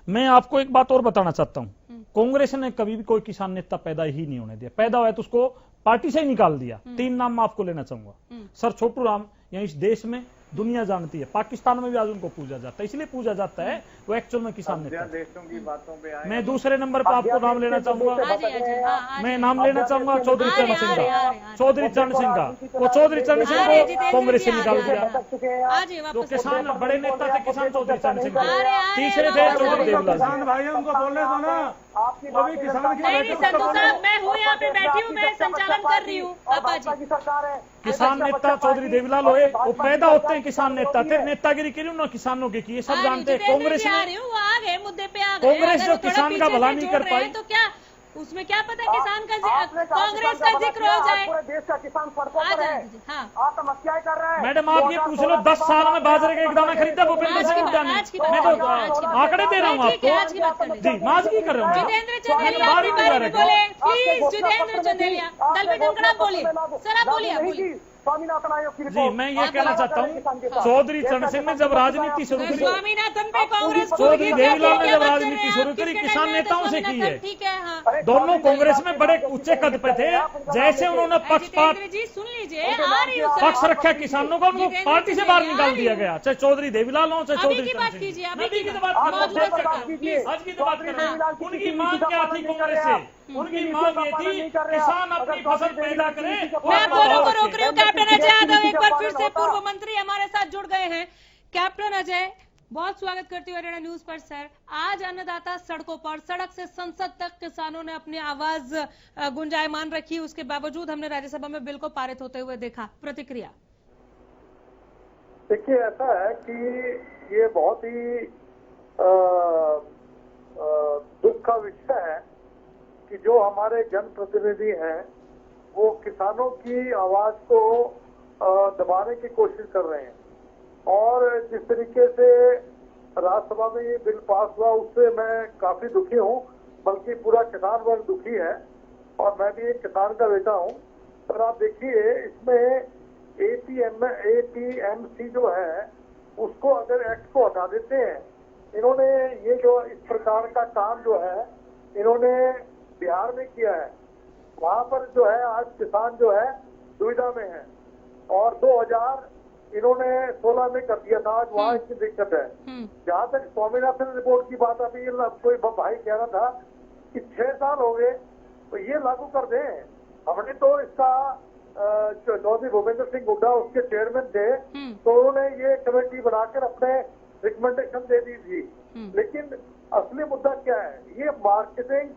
मैं आपको एक बात और बताना चाहता हूं, कांग्रेस ने कभी भी कोई किसान नेता पैदा ही नहीं होने दिया। पैदा हुआ तो उसको पार्टी से ही निकाल दिया। 3 नाम मैं आपको लेना चाहूंगा। सर छोटू राम, यहाँ इस देश में दुनिया जानती है, पाकिस्तान में भी आज उनको पूजा जाता है। इसलिए पूजा जाता है, वो एक्चुअल में किसान नेता। देशों की बातों पे आए। मैं दूसरे नंबर पर आपको नाम लेना चाहूंगा। मैं नाम लेना चाहूंगा चौधरी चरण सिंह का। चौधरी चरण सिंह का, वो चौधरी चरण सिंह को कांग्रेस से निकाल दिया। जो किसान बड़े नेता थे, किसान चौधरी चरण सिंह, तीसरे थे चौधरी देवलाल। किसान भाई उनको बोलने दो ना, वो भी किसान की। संधू साहब, मैं हूँ यहाँ पे बैठी हूँ, मैं संचालन कर रही हूँ। किसान नेता चौधरी देवीलाल हुए, वो पैदा होते हैं किसान नेता थे, नेतागिरी की उन्होंने किसानों की ये सब जानते हैं। कांग्रेस मुद्दे पे आ गए, कांग्रेस जो किसान का भला नहीं कर पाई, तो क्या उसमें क्या पता किसान का कांग्रेस का जिक्र हो जाए। पूरे देश का किसान सड़कों पर है, आत्महत्याएं कर रहे हैं। मैडम आप ये पूछ लो, 10 साल में बाजरे का एक दाना खरीदा भूपेंद्र सिंह हुड्डा ने? मैं तो आंकड़े दे रहा हूँ आपको जी, आज की कर रहा हूँ। जितेंद्र चंदेलिया अपनी बारे में बोले प्लीज। जितेंद्र चंदेलिया, दलबीर धनखड़ बोलिए सर, आप बोलिए। स्वामीनाथन आयोग की जी, मैं ये कहना चाहता हूँ, चौधरी चरण सिंह ने जब राजनीति शुरू करी, स्वामीनाथन पे कांग्रेस, चौधरी देवीलाल ने जब राजनीति शुरू करी, किसान नेताओं से की है। ठीक है, हाँ। दोनों कांग्रेस में बड़े ऊंचे कद पे थे। जैसे उन्होंने पक्षपात जी सुन लीजिए, पक्ष रखा किसानों का, उनको पार्टी से बाहर निकाल दिया गया, चाहे चौधरी देवीलाल हो चाहे चौधरी की बात कीजिए। अभी की बात आज की बात कर रहे हैं। उनकी मांग क्या थी कांग्रेस से? उनकी मांग ये थी किसान अपनी फसल पैदा करे। मैं दोनों को रोक रही हूँ। कैप्टन अजय यादव एक बार फिर से पूर्व मंत्री हमारे साथ जुड़ गए हैं। कैप्टन अजय, बहुत स्वागत करती हूँ हरियाणा न्यूज पर। सर, आज अन्नदाता सड़कों पर, सड़क से संसद तक किसानों ने अपनी आवाज गुंजायमान रखी, उसके बावजूद हमने राज्यसभा में बिल को पारित होते हुए देखा। प्रतिक्रिया? देखिए, ऐसा है कि ये बहुत ही दुख का विषय है कि जो हमारे जनप्रतिनिधि हैं वो किसानों की आवाज को दबाने की कोशिश कर रहे हैं। और जिस तरीके से राज्यसभा में ये बिल पास हुआ उससे मैं काफी दुखी हूँ, बल्कि पूरा किसान वर्ग दुखी है। और मैं भी एक किसान का बेटा हूँ। पर आप देखिए, इसमें APMC जो है उसको अगर एक्ट को हटा देते हैं, इन्होंने ये जो इस प्रकार का काम जो है इन्होंने बिहार में किया है, वहां पर जो है आज किसान जो है दुविधा में है। और 2016 में कर दिया था, आज वहाँ इसकी दिक्कत है। जहाँ तक स्वामीनाथन रिपोर्ट की बात, अभी कोई भाई कह रहा था कि 6 साल हो गए, तो ये लागू कर दें। हमने तो इसका चौधरी भूपेंद्र सिंह हुड्डा उसके चेयरमैन थे, तो उन्होंने ये कमेटी बनाकर अपने रिकमेंडेशन दे दी थी। लेकिन असली मुद्दा क्या है, ये मार्केटिंग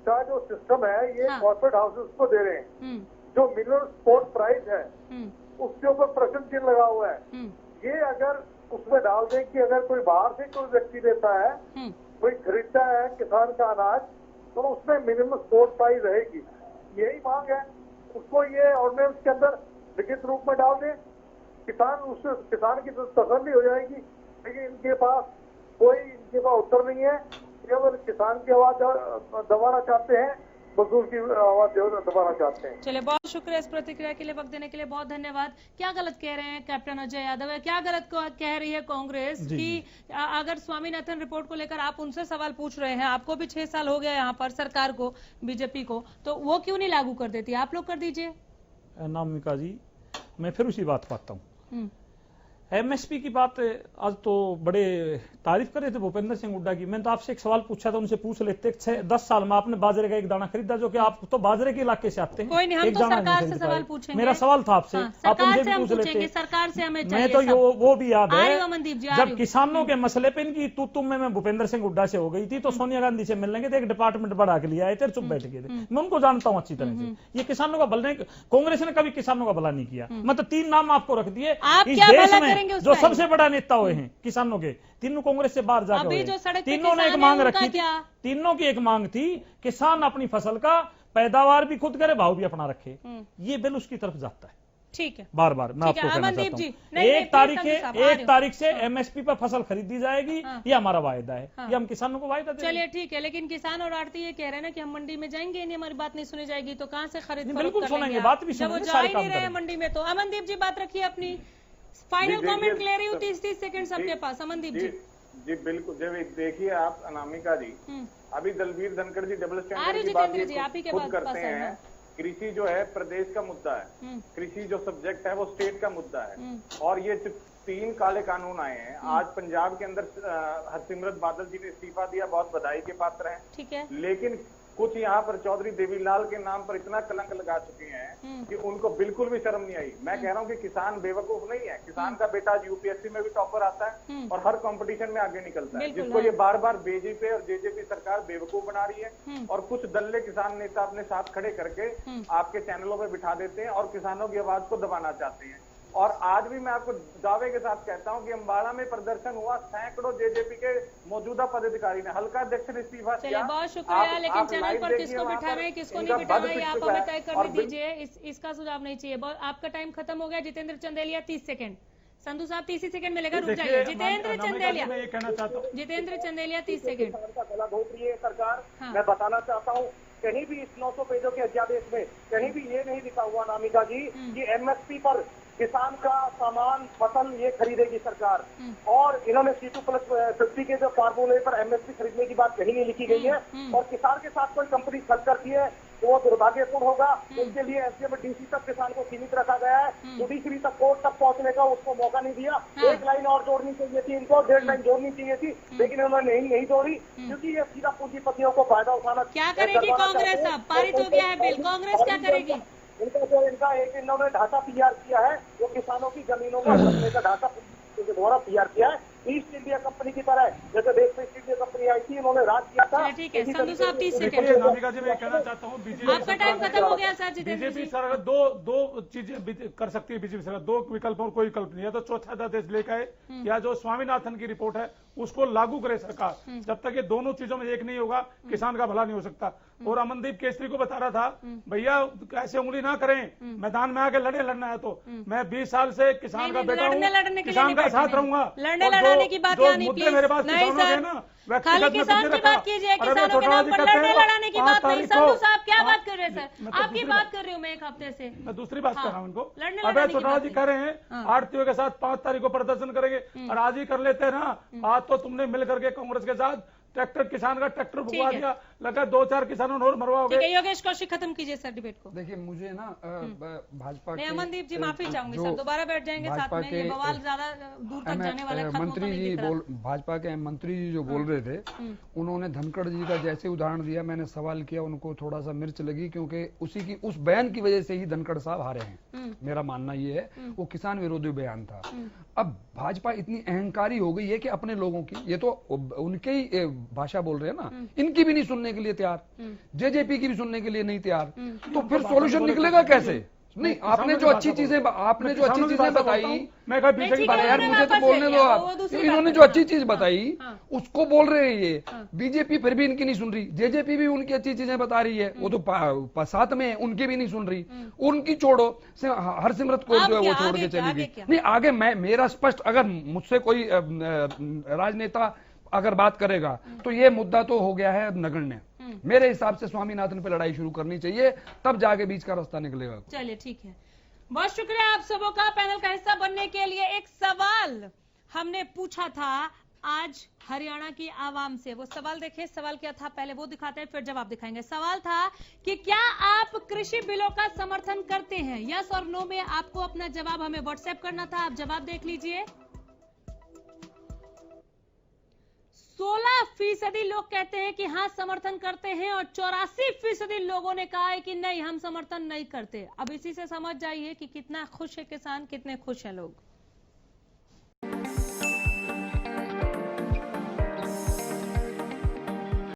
का जो सिस्टम है ये कॉर्पोरेट हाउसेस को दे रहे हैं। जो मिनिमम सपोर्ट प्राइस है उसके ऊपर प्रश्न चिन्ह लगा हुआ है। ये अगर उसमें डाल दें कि अगर कोई बाहर से कोई व्यक्ति देता है, कोई खरीदता है किसान का अनाज, तो उसमें मिनिमम सपोर्ट प्राइस रहेगी। यही मांग है, उसको ये ऑर्डिनेंस के अंदर लिखित रूप में डाल दें। किसान की तसल्ली हो जाएगी। लेकिन इनके पास उत्तर नहीं है, केवल किसान की आवाज दबाना चाहते हैं, मजदूर की आवाज दबाना चाहते हैं। चलिए, बहुत शुक्रिया इस प्रतिक्रिया के लिए, वक्त देने के लिए बहुत धन्यवाद। क्या गलत कह रहे हैं कैप्टन अजय यादव, क्या गलत कह रही है कांग्रेस कि अगर स्वामीनाथन रिपोर्ट को लेकर आप उनसे सवाल पूछ रहे हैं, आपको भी 6 साल हो गया यहाँ पर सरकार को, बीजेपी को, तो वो क्यों नहीं लागू कर देती? आप लोग कर दीजिए। नामिका जी, मैं फिर उसी बात पर आता हूँ। एमएसपी की बात आज तो बड़े तारीफ कर रहे थे भूपेंद्र सिंह हुड्डा की। मैंने तो आपसे एक सवाल पूछा था, उनसे पूछ लेते 10 साल में आपने बाजरे का एक दाना खरीदा, जो कि आप तो बाजरे के इलाके से आते हैं। कोई नहीं, हम तो सरकार से सवाल पूछेंगे। मेरा सवाल था आपसे, आप उनसे भी पूछ लेते। सरकार से हमें मैं तो वो भी याद है अमनदीप जी, जब किसानों के मसले पे इनकी तुम में भूपेंद्र सिंह हुड्डा से हो गई थी, तो सोनिया गांधी से मिलने के एक डिपार्टमेंट बढ़ा के लिए आए थे, चुप बैठ गए थे। मैं उनको जानता हूँ अच्छी तरह से। ये किसानों का भला, कांग्रेस ने कभी किसानों का भला नहीं किया। मतलब 3 नाम आपको रख दिए इस देश में जो सबसे बड़ा नेता हुए हैं किसानों के, तीनों कांग्रेस से बाहर जाकर, तीनों ने एक मांग रखी थी। तीनों की एक मांग थी, किसान अपनी फसल का पैदावार भी खुद करे, भाव भी अपना रखे। ये बिल उसकी तरफ जाता है। ठीक है, बार बार मैं आपको कहना चाहता हूँ, 1 तारीख से एमएसपी पर फसल खरीदी जाएगी। ये हमारा वायदा है, ये हम किसानों को वायदा देंगे। चलिए ठीक है, लेकिन किसान और आड़ती ये कह रहे हैं ना कि हम मंडी में जाएंगे नहीं, हमारी बात नहीं सुनी जाएगी, तो कहाँ से खरीद? बिल्कुल सुनेंगे, बात भी सुनेंगे, जा ही नहीं रहे मंडी में। तो अमनदीप जी बात रखिए अपनी, फाइनल कमेंट ले रही हूँ, 30 सेकंड सबके पास। अमनदीप जी। जी बिल्कुल, जब देखिए आप अनामिका जी, अभी दलवीर धनखड़ जी डबल स्टैंडर्ड की बात खुद करते हैं। कृषि जो है प्रदेश का मुद्दा है, कृषि जो सब्जेक्ट है वो स्टेट का मुद्दा है। और ये 3 काले कानून आए हैं। आज पंजाब के अंदर हरसिमरत बादल जी ने इस्तीफा दिया, बहुत बधाई के पात्र हैं। ठीक है, लेकिन कुछ यहाँ पर चौधरी देवीलाल के नाम पर इतना कलंक लगा चुके हैं कि उनको बिल्कुल भी शर्म नहीं आई। मैं कह रहा हूँ कि किसान बेवकूफ नहीं है। किसान का बेटा यूपीएससी में भी टॉपर आता है और हर कंपटीशन में आगे निकलता है, जिसको ये बार बार बीजेपी और जेजेपी सरकार बेवकूफ बना रही है। और कुछ दल्ले किसान नेता अपने साथ खड़े करके आपके चैनलों पर बिठा देते हैं और किसानों की आवाज को दबाना चाहते हैं। और आज भी मैं आपको दावे के साथ कहता हूं कि अंबाला में प्रदर्शन हुआ, सैकड़ों जेजेपी के मौजूदा पदाधिकारी ने, हल्का अध्यक्ष ने इस्तीफा दिया। बहुत शुक्रिया, लेकिन चैनल पर किसको बिठाना है किसको नहीं बिठाना है आप हमें तय कर दीजिए। इसका सुझाव नहीं चाहिए। आपका टाइम खत्म हो गया। जितेंद्र चंदेलिया 30 सेकंड। संधू साहब 30 सेकंड मिलेगा, रुक जाइए। जितेंद्र चंदेलिया, जितेंद्र चंदेलिया 30 सेकंड। गला घोट रही है सरकार। मैं बताना चाहता हूँ, कहीं भी इस 900 पेजों के अध्यादेश में कहीं भी ये नहीं लिखा हुआ नामिका जी कि एमएसपी पर किसान का सामान फसल ये खरीदेगी सरकार। और इन्होंने C2+50 के जो फार्मूले पर एमएसपी खरीदने की बात कहीं नहीं लिखी गई है। और किसान के साथ कोई कंपनी खर्च करती है तो वो दुर्भाग्यपूर्ण होगा। उसके लिए एसडीएम डीसी तक किसान को सीमित रखा गया है। जुडिशरी तक, कोर्ट तक पहुंचने का उसको मौका नहीं दिया। 1 लाइन और जोड़नी चाहिए थी इनको, 1.5 लाइन जोड़नी चाहिए थी, लेकिन उन्होंने नहीं जोड़ी, क्योंकि ये सीधा पूंजीपतियों को फायदा उठाना। क्या करेगी कांग्रेस? अब पारित हो गया है बिल, कांग्रेस क्या करेगी? इनका एक इन्होंने ढांचा तैयार किया है, वो किसानों की जमीनों का भरने का ढांचा द्वारा तैयार किया है। ईस्ट इंडिया कंपनी की तरह, जैसे देश में ईस्ट इंडिया कंपनी आई थी, उन्होंने राज किया था। ठीक है, संधू साहब 30 सेकंड। नामिका जी, मैं कहना चाहता हूँ, बीजेपी आपका टाइम खत्म हो गया सर। बीजेपी सरकार दो चीजें कर सकती है। बीजेपी सरकार 2 विकल्प और कोई विकल्प नहीं है। तो चौथा अध्यादेश लेकर आए या जो स्वामीनाथन की रिपोर्ट है उसको लागू करे सरकार। जब तक ये दोनों चीजों में एक नहीं होगा, किसान का भला नहीं हो सकता। और अमनदीप केसरी को बता रहा था, भैया ऐसे उंगली ना करें, मैदान में आके लड़ना है तो मैं 20 साल से किसान का बेटा हूँ, किसान का साथ रहूंगा। लड़ने लड़ाने की बात नहीं, मुद्दे मेरे पास किसानों के ना, खाली किसान की बात कीजिए, किसानों के नाम पर लड़ने लड़ाने की बात नहीं। संधू साहब क्या बात कर रहे हैं सर? आपकी बात कर रही हूँ मैं 1 हफ्ते से। मैं दूसरी बात कर रहा हूँ इनको। अबे चौटाला जी कह रहे हैं आड़तियों के साथ 5 तारीख को प्रदर्शन करेंगे, और आज ही कर लेते हैं ना। आज तो तुमने मिल करके कांग्रेस के साथ ट्रैक्टर, किसान का ट्रैक्टर भुगवा दिया, लगा 2-4 किसानों ने और मरवाओगे। योगेश कौशिक खत्म कीजिए सर डिबेट को। देखिए मुझे ना भाजपा के, अमनदीप जी माफी चाहूंगी सर, दोबारा बैठ जाएंगे साथ में, ये बवाल ज्यादा दूर तक जाने वाला है। मंत्री जी भाजपा के मंत्री जी जो बोल रहे थे, उन्होंने धनखड़ जी का जैसे उदाहरण दिया, मैंने सवाल किया, उनको थोड़ा सा मिर्च लगी, क्योंकि उसी की उस बयान की वजह से ही धनखड़ साहब हारे हैं। मेरा मानना ये है, वो किसान विरोधी बयान था। अब भाजपा इतनी अहंकारी हो गई है कि अपने लोगों की, ये तो उनके ही भाषा बोल रहे हैं ना, इनकी भी नहीं सुनने के लिए तैयार, जेजेपी की भी सुनने के लिए नहीं तैयार, तो फिर सॉल्यूशन निकलेगा कैसे? नहीं, आपने जो अच्छी चीजें बताई, मैं कहा पीछे की यार मुझे तो बोलने दो आप। इन्होंने जो अच्छी चीज बताई उसको बोल रहे हैं ये। बीजेपी फिर भी इनकी नहीं सुन रही, जेजेपी भी उनकी अच्छी चीजें बता रही है, वो तो साथ में है, उनकी भी नहीं सुन रही। उनकी छोड़ो, हरसिमरत कौर जो है वो छोड़ के चली गई। नहीं आगे मेरा स्पष्ट, अगर मुझसे कोई राजनेता अगर बात करेगा तो ये मुद्दा तो हो गया है नगण्य। मेरे हिसाब से स्वामीनाथन पे लड़ाई शुरू करनी चाहिए, तब जाके बीच का रास्ता निकलेगा। चलिए ठीक है, बहुत शुक्रिया आप सबों का पैनल का हिस्सा बनने के लिए। एक सवाल हमने पूछा था आज हरियाणा की आवाम से, वो सवाल देखिए, सवाल क्या था पहले वो दिखाते हैं फिर जवाब दिखाएंगे। सवाल था कि क्या आप कृषि बिलों का समर्थन करते हैं? यस और नो में आपको अपना जवाब हमें व्हाट्सएप करना था, आप जवाब देख लीजिए। 16% लोग कहते हैं कि हाँ समर्थन करते हैं और 84% लोगों ने कहा है कि नहीं हम समर्थन नहीं करते। अब इसी से समझ जाइए कि कितना खुश है किसान, कितने खुश हैं लोग।